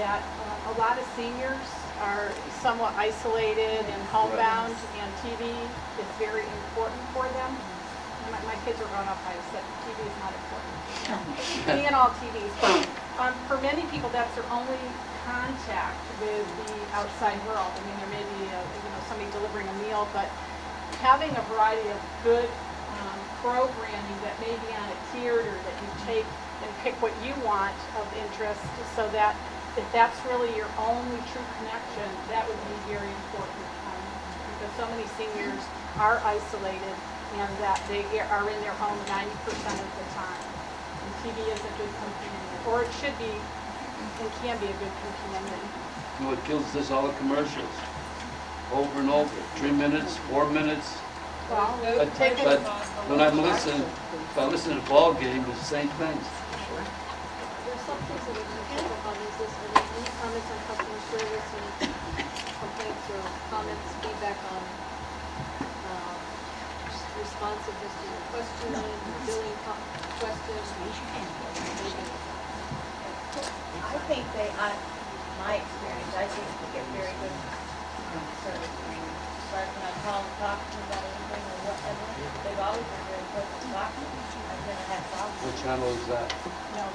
that a lot of seniors are somewhat isolated and homebound, and TV is very important for them. My kids are grown up, I said TV is not important. Any and all TVs. But for many people, that's their only contact with the outside world. I mean, there may be somebody delivering a meal, but having a variety of good programming that may be on a tiered, or that you take and pick what you want of interest, so that if that's really your only true connection, that would be very important, because so many seniors are isolated and that they are in their home 90% of the time. And TV is a good companion, or it should be and can be a good companion. You know what kills this? All the commercials. Over and over. 3 minutes, 4 minutes. Well, But when I'm listening, if I listen to the ball game, it's the same things. There's some things that we can think about. Is this, are there any comments on customer service and complaints or comments, feedback on responsiveness to your question, billing questions? I think they, my experience, I think they get very good service. Like when I call and talk to them about anything or whatever, they've always been very pleasant to talk to. I've never had problems. What channel is that? No,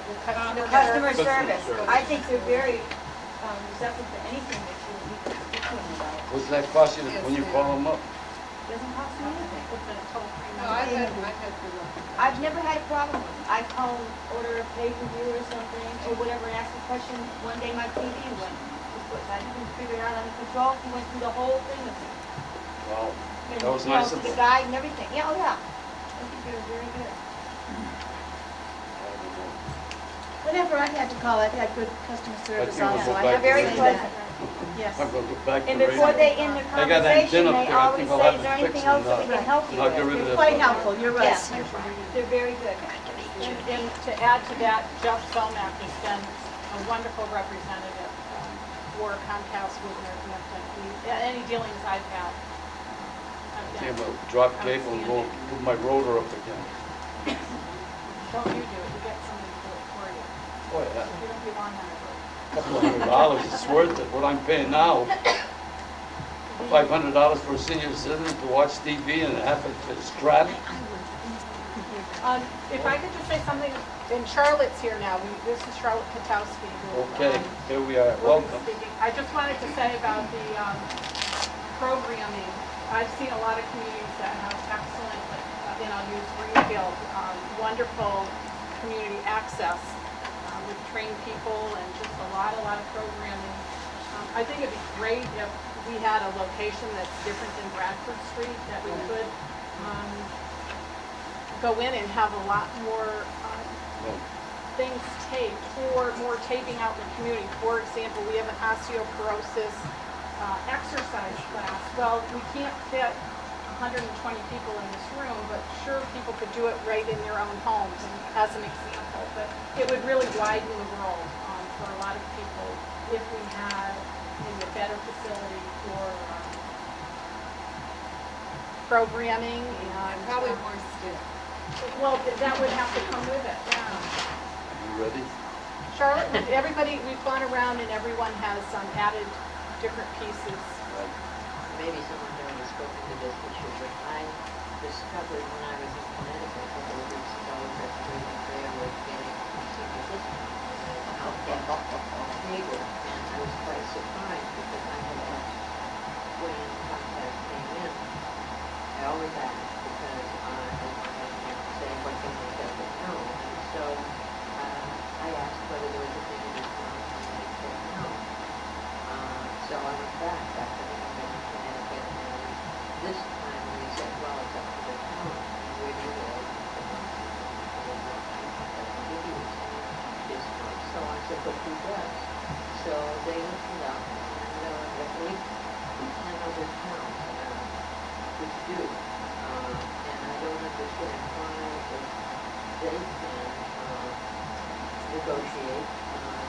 The customer service, I think they're very receptive to anything that you need to speak to them about. What's that cost you when you call them up? Doesn't cost me anything. No, I've had good luck. I've never had a problem with it. I call and order a pay-per-view or something, or whatever, and ask a question. One day my TV went, I didn't figure it out under control. He went through the whole thing with me. Wow, And, that was nice of the them. guide and everything. Yeah, oh yeah. I think they were very good. Whenever I had to call, I've had good customer service think we'll also. go I back have to to Very say pleasant. that. Yes. I'm gonna go back to And radio. before they end their They got that conversation, din up they there. I always think I'll say, have is it there fixed anything else that we and, can help you I'll get with? rid of It's that. quite helpful, you're right. Yeah, they're very good. And to add to that, Jeff Selmack has been a wonderful representative for Comcast with Northampton. Any dealings I've had. I'm gonna drop cable and go put my rotor up again. Don't you do it, you get somebody to do it for you. Oh, yeah. You don't belong on it. $200, it's worth it. What I'm paying now, $500 for a senior citizen to watch TV and half of it's crap. If I could just say something, and Charlotte's here now, this is Charlotte Katowski. who, Okay, here we are. will be Welcome. speaking. I just wanted to say about the programming. I've seen a lot of communities that have excellent, and I'll use Greenfield, wonderful community access with trained people and just a lot of programming. I think it'd be great if we had a location that's different than Bradford Street, that we could go in and have a lot more things taped, or more taping out in the community. For example, we have an osteoporosis exercise class. Well, we can't fit 120 people in this room, but sure, people could do it right in their own homes, and as an example. But it would really widen the world for a lot of people if we had maybe a better facility for programming and Probably more stiff. well, that would have to come with it, yeah. You ready? Charlotte, everybody, we've gone around and everyone has added different pieces. Maybe someone here has spoken to this issue, but I discovered when I was in Connecticut a couple of weeks ago that Freedom Trail was getting senior citizens. negotiate,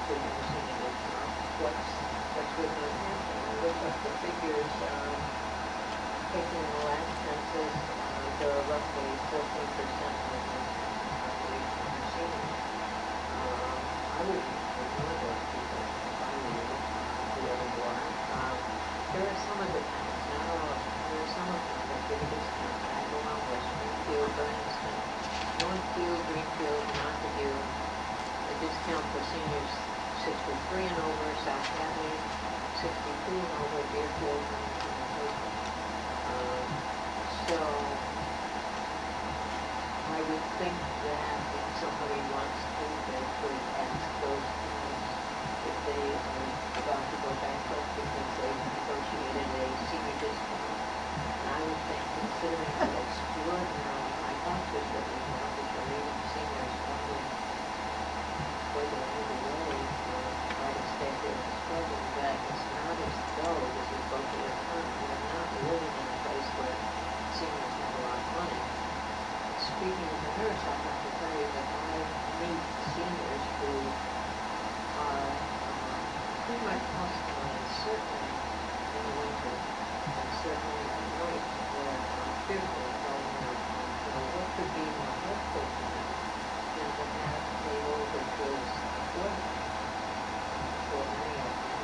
to have a senior discount. What's with Northampton? I looked up the figures, taking the last census, there are roughly 14% of the population are seniors. I would be one of those people if I were you, whoever you are. There are some of the towns, not all, there are some of them that give a discount. I go on with Springfield, Berniston, Northfield, Greenfield, Montague, a discount for seniors 63 and over, South Hadley, 62 and over, Deerfield, Huntington, and Hilton. So I would think that if somebody wants to, they could ask those towns if they are about to go bankrupt because they negotiated a senior discount. And I would think, considering the extraordinarily high taxes that we have, which are leaving seniors wondering whether another way or try to stay there and struggle, that it's not as though this is both of their time. We're not living in a place where seniors have a lot of money. Speaking as a nurse, I have to tell you that I meet seniors who are pretty much hospitalized, certainly in the winter, and certainly at night, where fearful of going out. What could be more helpful to them than to have payroll which was affordable for many of them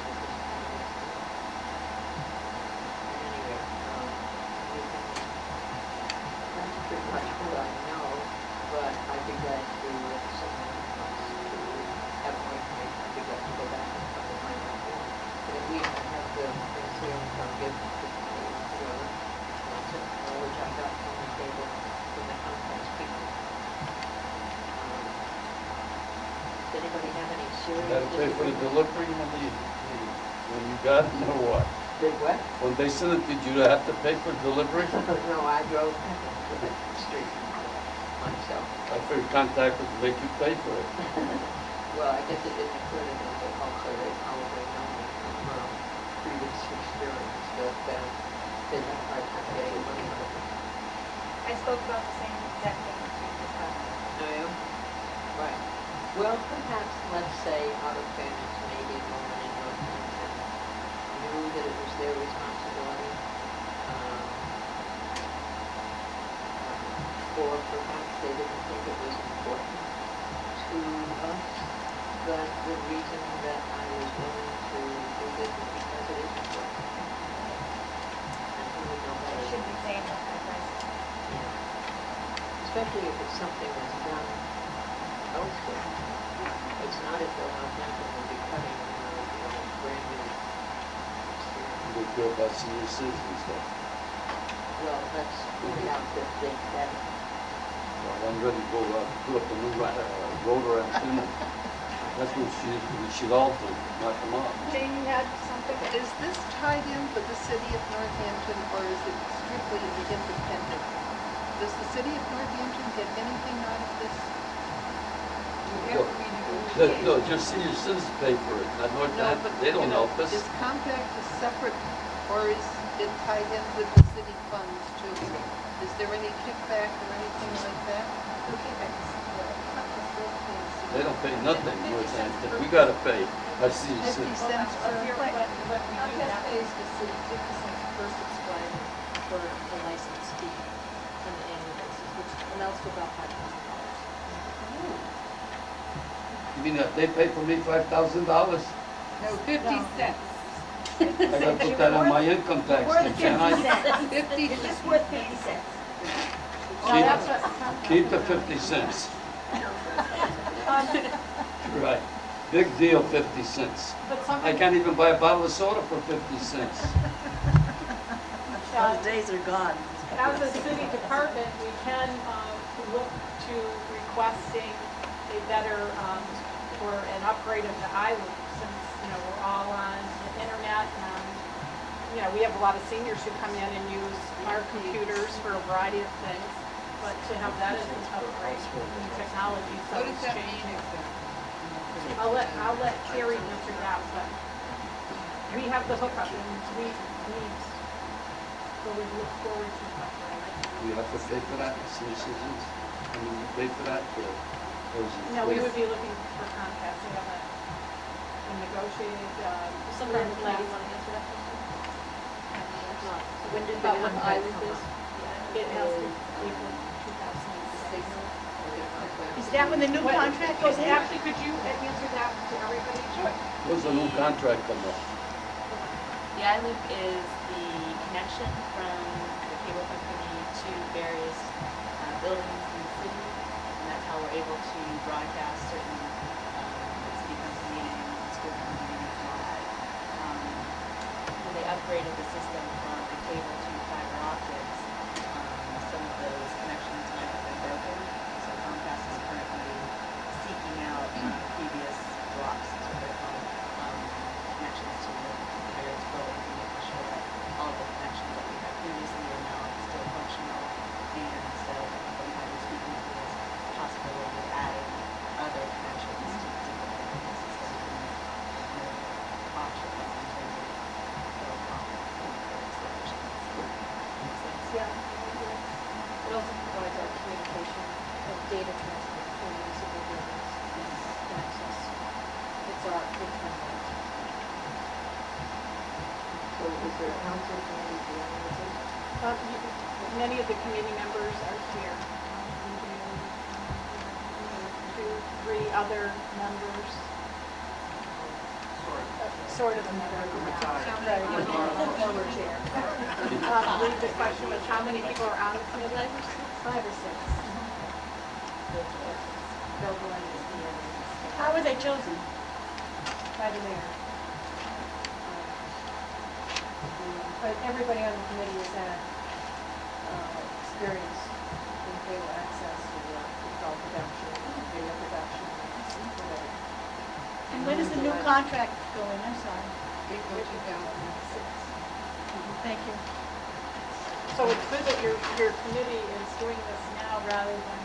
at this time of the year. Anyway, you can, that's pretty much what I know, but I'd be glad to, if someone wants to have more information, I'd be glad to go back and try to find out more. But at least I have the things here and I'll give whoever wants it, which I got from the table from the Comcast people. Does anybody have any serious? Had to pay for the delivery when you got it, or what? Did what? When they sent it, did you have to pay for delivery? No, I drove to the street myself. I figured contact would make you pay for it. Well, I guess it didn't occur to them, but also they probably know me from previous experience that they have a hard time getting money out of it. I spoke about the same exact thing as you just talked about. No, you? Right. Well, perhaps, let's say, out of fairness, maybe a woman in Northampton knew that it was their responsibility, or perhaps they didn't think it was important to us, but the reason that I was willing to do this is because it is important. And who would know It better? should be saying that, Yeah. Especially if it's something that's done elsewhere. It's not as though Northampton would be cutting, brand new experience. They feel about senior citizens stuff. Well, let's point out that they have. Well, I'm ready to go put up a new road around Finland. That's what we should all do, knock them off. Jane, you had something? Is this tied in with the city of Northampton, or is it strictly the independent? Does the city of Northampton get anything out of this? No, just senior citizens pay for it, not Northampton. They don't help us. Is Compact a separate, or is it tied in with the city funds too? Is there any kickback or anything like that? They don't pay nothing, Northampton. We gotta pay our senior 50 citizens. cents per, Comcast pays the city 50 cents per subscriber for the license fee on an annual basis, which amounts to about $5,000. You mean that they pay for me $5,000? no, 50 cents. I gotta put that on my income tax, then, can't I? 50 It's just worth 50 cents. Keep the 50 cents. Right. Big deal, 50 cents. But I something, can't even buy a bottle of soda for 50 cents. Those days are gone. as a city department, we can look to requesting a better, or an upgrade of the iLoop, since, we're all on the internet, and, we have a lot of seniors who come in and use our computers for a variety of things, but to have that as an upgrade in technology, so What does it's that mean changing. exactly? I'll let Carrie answer that, but we have the hookup, and we need, so we look forward to upgrading. We have to pay for that, senior citizens. I mean, we pay for that. Or is it No, we free? would be looking for Comcast. We haven't negotiated, Some some of the last. committee want to answer that question? So when did About the when pilot April. is? It has to April 2006. Is that when the new What- contract goes in? Actually, could you answer that to everybody? Sure. When's the new contract come up? The iLoop is the connection from the cable company to various buildings in the city, and that's how we're able to broadcast certain city council meetings, school committee meetings, and all that. When they upgraded the system from the cable to fiber optics, some of those connections might have been broken, so Comcast is currently seeking out previous blocks, is what they're called, connections to the various buildings and making sure that all of the connections that we had previously are now still functional. And so what we have been speaking to is the possibility of adding other connections to the different areas of the system and options in terms of build costs and various locations. Makes sense? Yeah. It also provides our communication and data transfer between municipal buildings and access. It's our internal. So is there a council committee dealing with this? Many of the committee members are here. Two, three other members. Sort of a member. Former chair. I believe the question was how many people are on the committee? 5 or 6. Bill Glenn is the other. How were they chosen? By the mayor. But everybody on the committee has had experience in cable access or film production, video production, whatever. And when does the new contract go in? I'm sorry. April 2006. Thank you. So it's good that your committee is doing this now rather than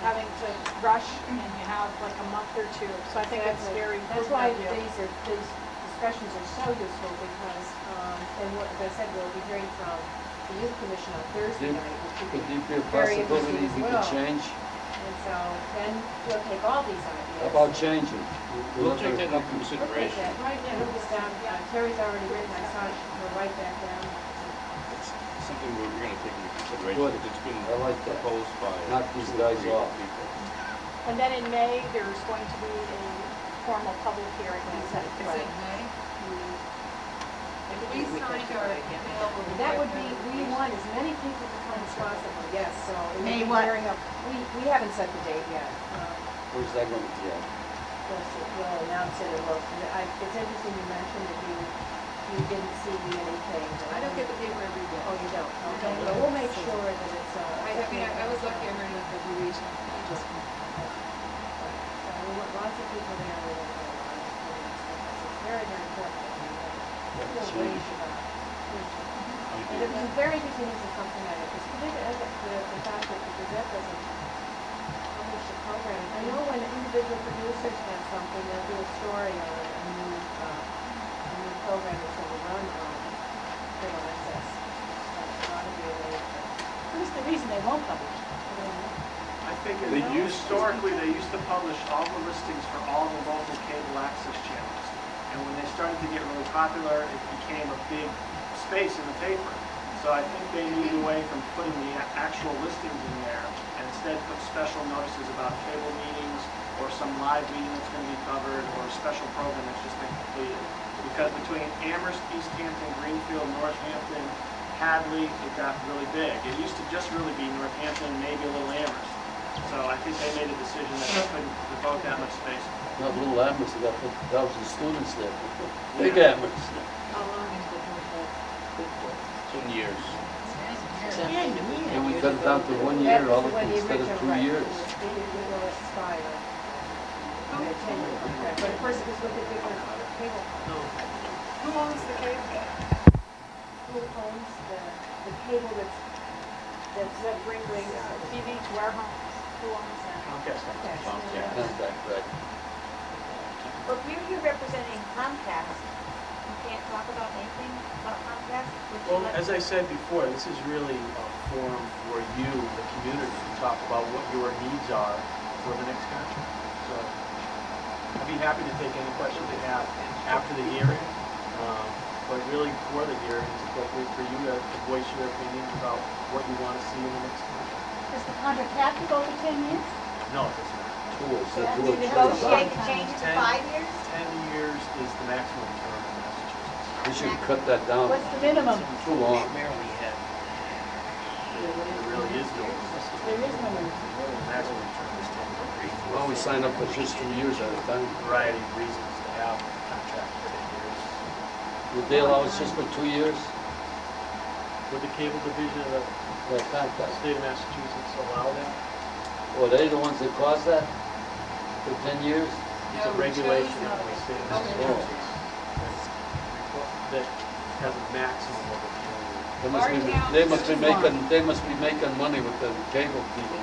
having to rush and you have like a month or two. So I think it's very That's good why of you. these discussions are so useful because, and what, as I said, we'll be hearing from the youth commission on Thursday night, which Could would there be be a very possibility interesting as we well. could change? And so then we'll take all these ideas. How about changing? We'll take that into We'll take consideration. that, right, and move this down. Terry's already written, I saw it, we'll write that down. It's something we're gonna take into consideration, Good. because it's been I like that. proposed by Knock these 2 or guys 3 off. people. And then in May, there's going to be a formal public hearing. Is it May? If we signed our bill. That would be, we want as many people to come as possible, yes, so. it would May be what? hearing up- We haven't set the date yet. Where's that going to be at? We'll announce it, and it's interesting you mentioned that you didn't see anything. I don't get the paper every day. Oh, you don't? Okay, well, we'll make sure that it's, I was lucky I heard enough every week. I just. So we want lots of people there, we want a lot of people there, so it's very, very important that we feel range about future. And it was very interesting to see something like it, because the fact that the Gazette doesn't publish a program. I know when individual producers have something, they'll do a story on a new program that's going to run on cable access. A lot of you will. What's the reason they won't publish? I think historically, they used to publish all the listings for all the local cable access channels. And when they started to get really popular, it became a big space in the paper. So I think they moved away from putting the actual listings in there and instead put special notices about cable meetings or some live meeting that's going to be covered or a special program that's just been completed. Because between Amherst, East Hampton, Greenfield, Northampton, Hadley, it got really big. It used to just really be Northampton, maybe a little Amherst. So I think they made a decision that they couldn't devote that much space. Not little Amherst, they got 50,000 students there. Big Amherst. How long is the contract good for? 10 years. And we cut it down to 1 year, all of it instead of 2 years. It will expire. Their 10-year contract, but of course it was with a different cable. Who owns the cable? Who owns the cable that's That brings TV to our homes? Who owns that? Comcast. Contact, right. But we're here representing Comcast. You can't talk about anything about Comcast? Would you Well, like- as I said before, this is really a forum for you, the community, to talk about what your needs are for the next contract. So I'd be happy to take any questions they have after the hearing. But really, for the hearing, it's appropriate for you to voice your opinions about what you want to see in the next contract. Does the contract have to go for 10 years? No, it does not. Tools, Can that's we what negotiate to change it to 10 5 years? 10 years is the maximum term in Massachusetts. we should cut that down. What's the minimum? Too long. There really is no, There is no minimum. the maximum term is 10 years. Well, we sign up for just 2 years at a time. Variety of reasons to have a contract for 10 years. Would they allow us just for 2 years? Would the cable division of That the contract? state of Massachusetts allow that? Were they the ones that caused that? For 10 years? It's a regulation of the state of Massachusetts that has a maximum of a 10 year. They must be making money with the cable people.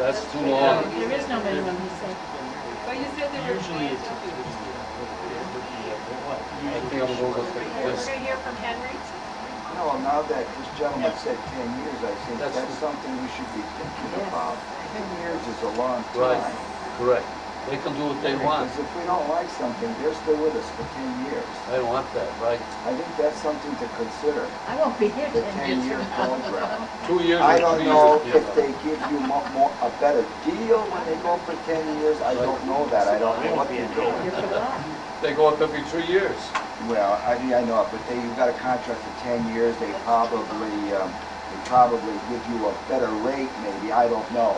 That's too long. There is no minimum, he said. But you said there were Usually plans it's, to do it. I think I'm going with We're this. gonna hear from Henry. No, now that this gentleman said 10 years, I think That's that's something we should be thinking about. 10 years is a long Right, time. correct. They can do what they want. Because if we don't like something, they're still with us for 10 years. I don't want that, right? I think that's something to consider, I won't be here the 10 years 10-year from now. program. 2 years I or don't 3 know years. if they give you a better deal when they go for 10 years. I don't know that. I don't know what they're doing. They go up every 3 years. Well, I know, but you've got a contract for 10 years. They probably give you a better rate, maybe. I don't know.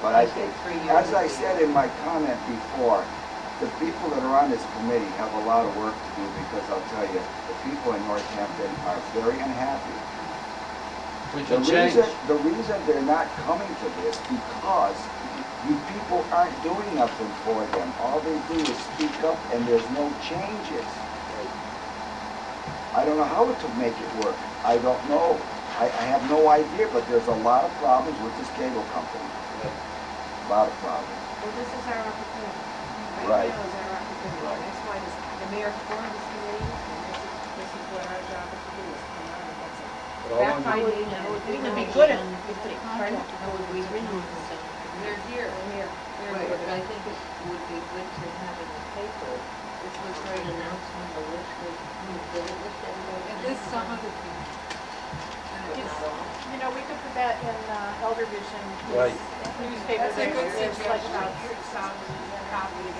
But I think, as I said in my comment before, the people that are on this committee have a lot of work to do because I'll tell you, the people in Northampton are very unhappy. We can change. The reason they're not coming to this because you people aren't doing nothing for them. All they do is speak up and there's no changes. I don't know how to make it work. I don't know. I have no idea, but there's a lot of problems with this cable company. A lot of problems. Well, this is our opportunity. Right. Now is our opportunity. That's why the mayor formed this committee, and this is what our job is to do, is come out and get some But I want fact you- finding. It would be good if the contract They're here. But I think it would be good to have in the paper, this was an announcement, a list of who did it, list everybody. And this some of the people. You know, we could put that in Elder Vision Right. newspaper. That's a good There's like suggestion. about 6,000 copies.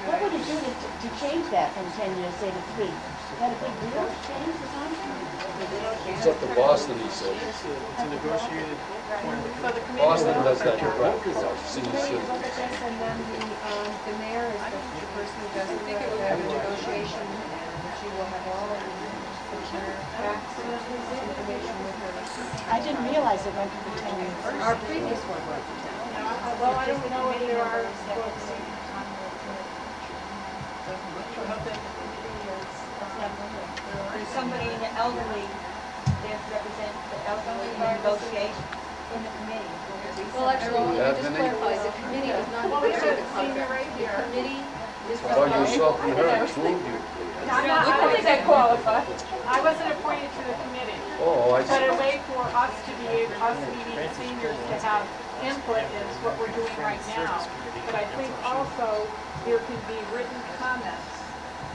What would it do to change that from 10 years, say to 3? Is that a big deal, to change the contract? It's up to Boston, he said. It's a negotiated point. So the committee Boston will does look that at direct. Committee will look at this, and then the mayor is the person who does the negotiation, and she will have all of the facts and information with her. I didn't realize it went to the 10 years. Our previous one was. Well, I don't know if there are books. There's somebody in the elderly, that represents the elderly in negotiation in the committee. Well, actually, Yeah, let me just then they- clarify, the committee is not Well, we negotiating should the see contract. right here. The committee is I thought you were responsible. talking to her, I told you. I think I qualify. I wasn't appointed to the committee. Oh, I But see. a way for us to be able, us meeting seniors to have input is what we're doing right now. But I think also there can be written comments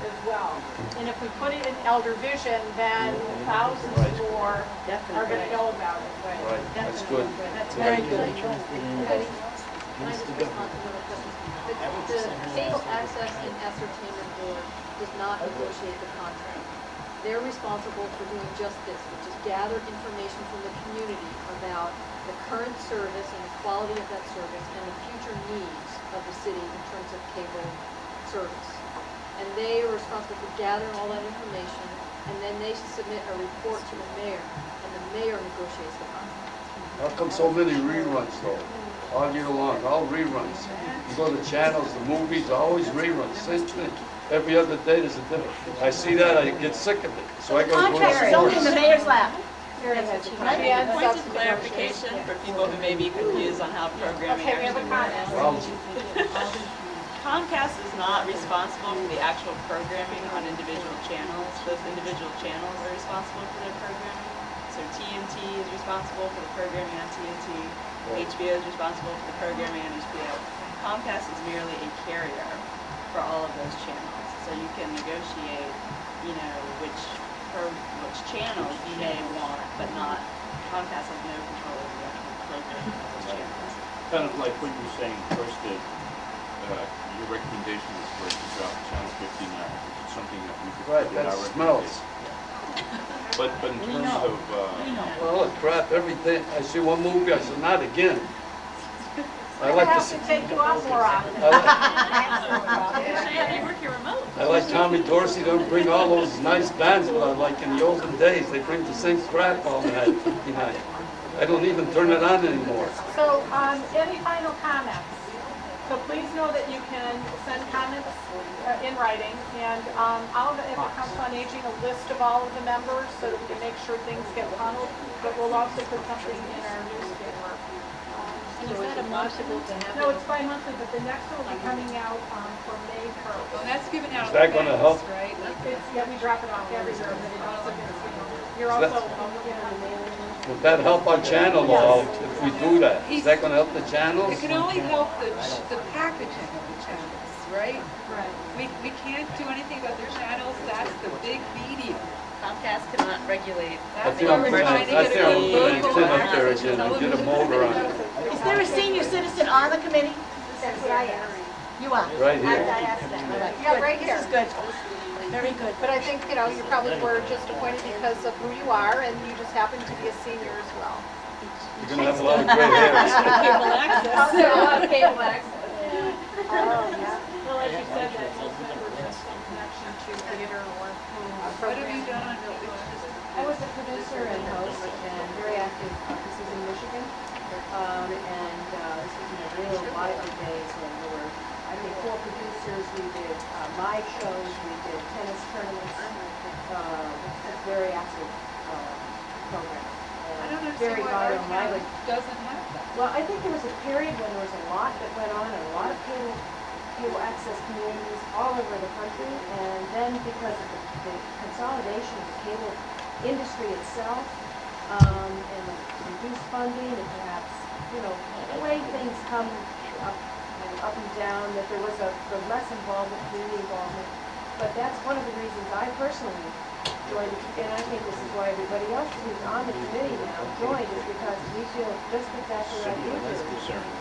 as well. And if we put it in Elder Vision, then thousands more are gonna know about it. Right, that's good. That's very good. Can I just respond to another question? The Cable Access and Ascertainment Board does not negotiate the contract. They're responsible for doing just this, which is gather information from the community about the current service and the quality of that service and the future needs of the city in terms of cable service. And they are responsible for gathering all that information, and then they submit a report to the mayor, and the mayor negotiates the contract. How come so many reruns though? All year long, all reruns. You go to channels, the movies, always reruns, same thing. Every other day there's a different. I see that, I get sick of it, so I go to Contract is only in the sports. mayor's lap. Point of clarification for people who may be confused on how programming Okay, we have a actually comment. Well, Comcast is not responsible for the actual programming on individual channels. Those individual channels are responsible for their programming. So So TNT is responsible for the programming on TNT. HBO is responsible for the programming on HBO. Comcast is merely a carrier for all of those channels. So you can negotiate, you know, which channels you may want, but not, Comcast has no control over the actual programming of those channels. Kind of like what you were saying first, that your recommendation is for it to drop channel 59, which is something that we could Right, put in that our smells. recommendation. But in terms of, Well, crap, everything, I see one movie, I said, not again. I like to see, take you out more often. You work your remote. I like Tommy Dorsey, don't bring all those nice bands, but like in the olden days, they bring the same crap all night, 59. I don't even turn it on anymore. So, any final comments? So please know that you can send comments in writing, and I'll have the Council on Aging a list of all of the members so that we can make sure things get funneled, but we'll also put something in our newspaper. And is that a monthly to have? No, it's bi-monthly, but the next one will be coming out for May 1st. Well, that's given out. Is that gonna help? Right? Yeah, we drop it off every year, but it also gets, you're also, Would that help our channel all if we do that? Is that gonna help the channels? It can only help the packaging of the channels, right? right. We can't do anything about their channels, that's the big medium. Comcast cannot regulate. That's why we're trying to That's get the a only local tin up there access again, and get a television. motor on it. Is there a senior citizen on the committee? That's what I asked. You are? Right here. I asked them. Yeah, right here. This is good. Very good. But I think, you know, you probably were just appointed because of who you are, and you just happen to be a senior as well. You're gonna have a lot of gray hairs. Cable access. Also, a lot of cable access. Oh, yeah. Well, as you said, that most members have some connection to theater or What have you done on I was a producer and host and very active. This is in Michigan. And this was in the real lively days when there were, I think, 4 producers. We did live shows, we did tennis tournaments. Very active program. I don't Very understand why our vital, town lively. doesn't have that. Well, I think there was a period when there was a lot that went on and a lot of cable access communities all over the country. And then because of the consolidation of the cable industry itself, and the reduced funding and perhaps, you know, the way things come up and down, that there was the less involvement, community involvement. But that's one of the reasons I personally joined, and I think this is why everybody else who's on the committee now joined, is because we feel just exactly like you do.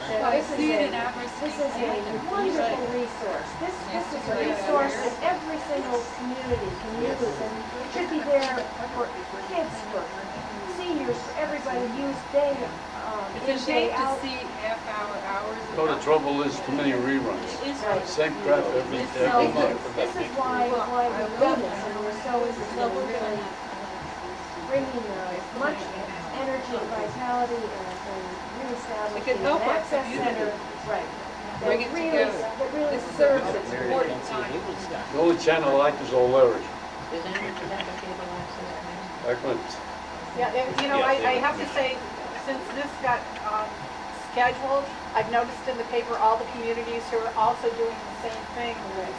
That Well, I this is see it a- in Amherst. This is a wonderful resource. This is a resource that every single community can use, and should be there for kids, for seniors, for everybody to use day It's in, a shame day to out. see hours. So the trouble is too many reruns. Right. Same crap every So month. this is why we've done this, and we're so really bringing much energy and vitality and reestablishing It could an help our access community. center. Right. Bring it together. That really This is serves a its important purpose. time. The only channel I like is O'Leary. Does anyone have a cable access? I couldn't. Yeah, and, you know, I have to say, since this got scheduled, I've noticed in the paper all the communities who are also doing the same thing.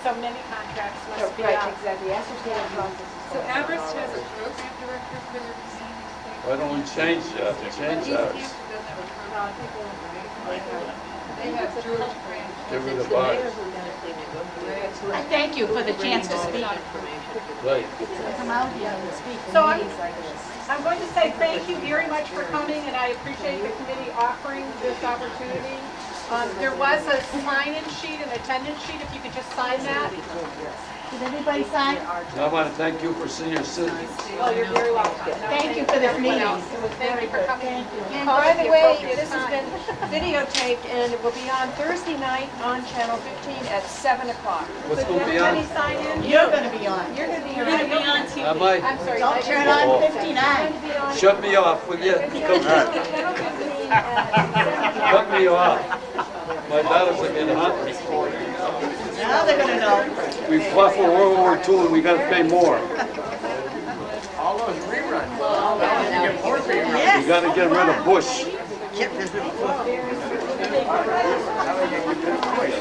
So many contracts must be Right, up. exactly. The ascertainment process is So going on Amherst all has a over. program director for their seniors thing. Why don't we change that? Change East ours. Hampton doesn't have a No, program. I think They have George Grant. Get rid It's of the mayor ours. who typically negotiates. I thank you for the chance to speak. Right. Come out here and speak So in I'm- meetings like this. I'm going to say thank you very much for coming, and I appreciate the committee offering this opportunity. There was a sign-in sheet, an attendance sheet, if you could just sign that. Did everybody sign? I want to thank you for senior citizens. Well, you're very welcome. Thank you for this meeting. It was very good. Thank you. And by the way, this has been videotaped, and it will be on Thursday night on Channel 15 at 7 o'clock. What's going to be Everybody on? sign in? You're gonna be on. You're going to be You're gonna be on TV. I might. I'm sorry. Don't turn on 59. Shut me off, will you? Cut me off. My daughters are getting hungry. Now they're gonna know. We fought for World War II and we got to pay more. All those reruns. You get more reruns. Yes. We got to get rid of Bush. Get rid of- Now they get good choice.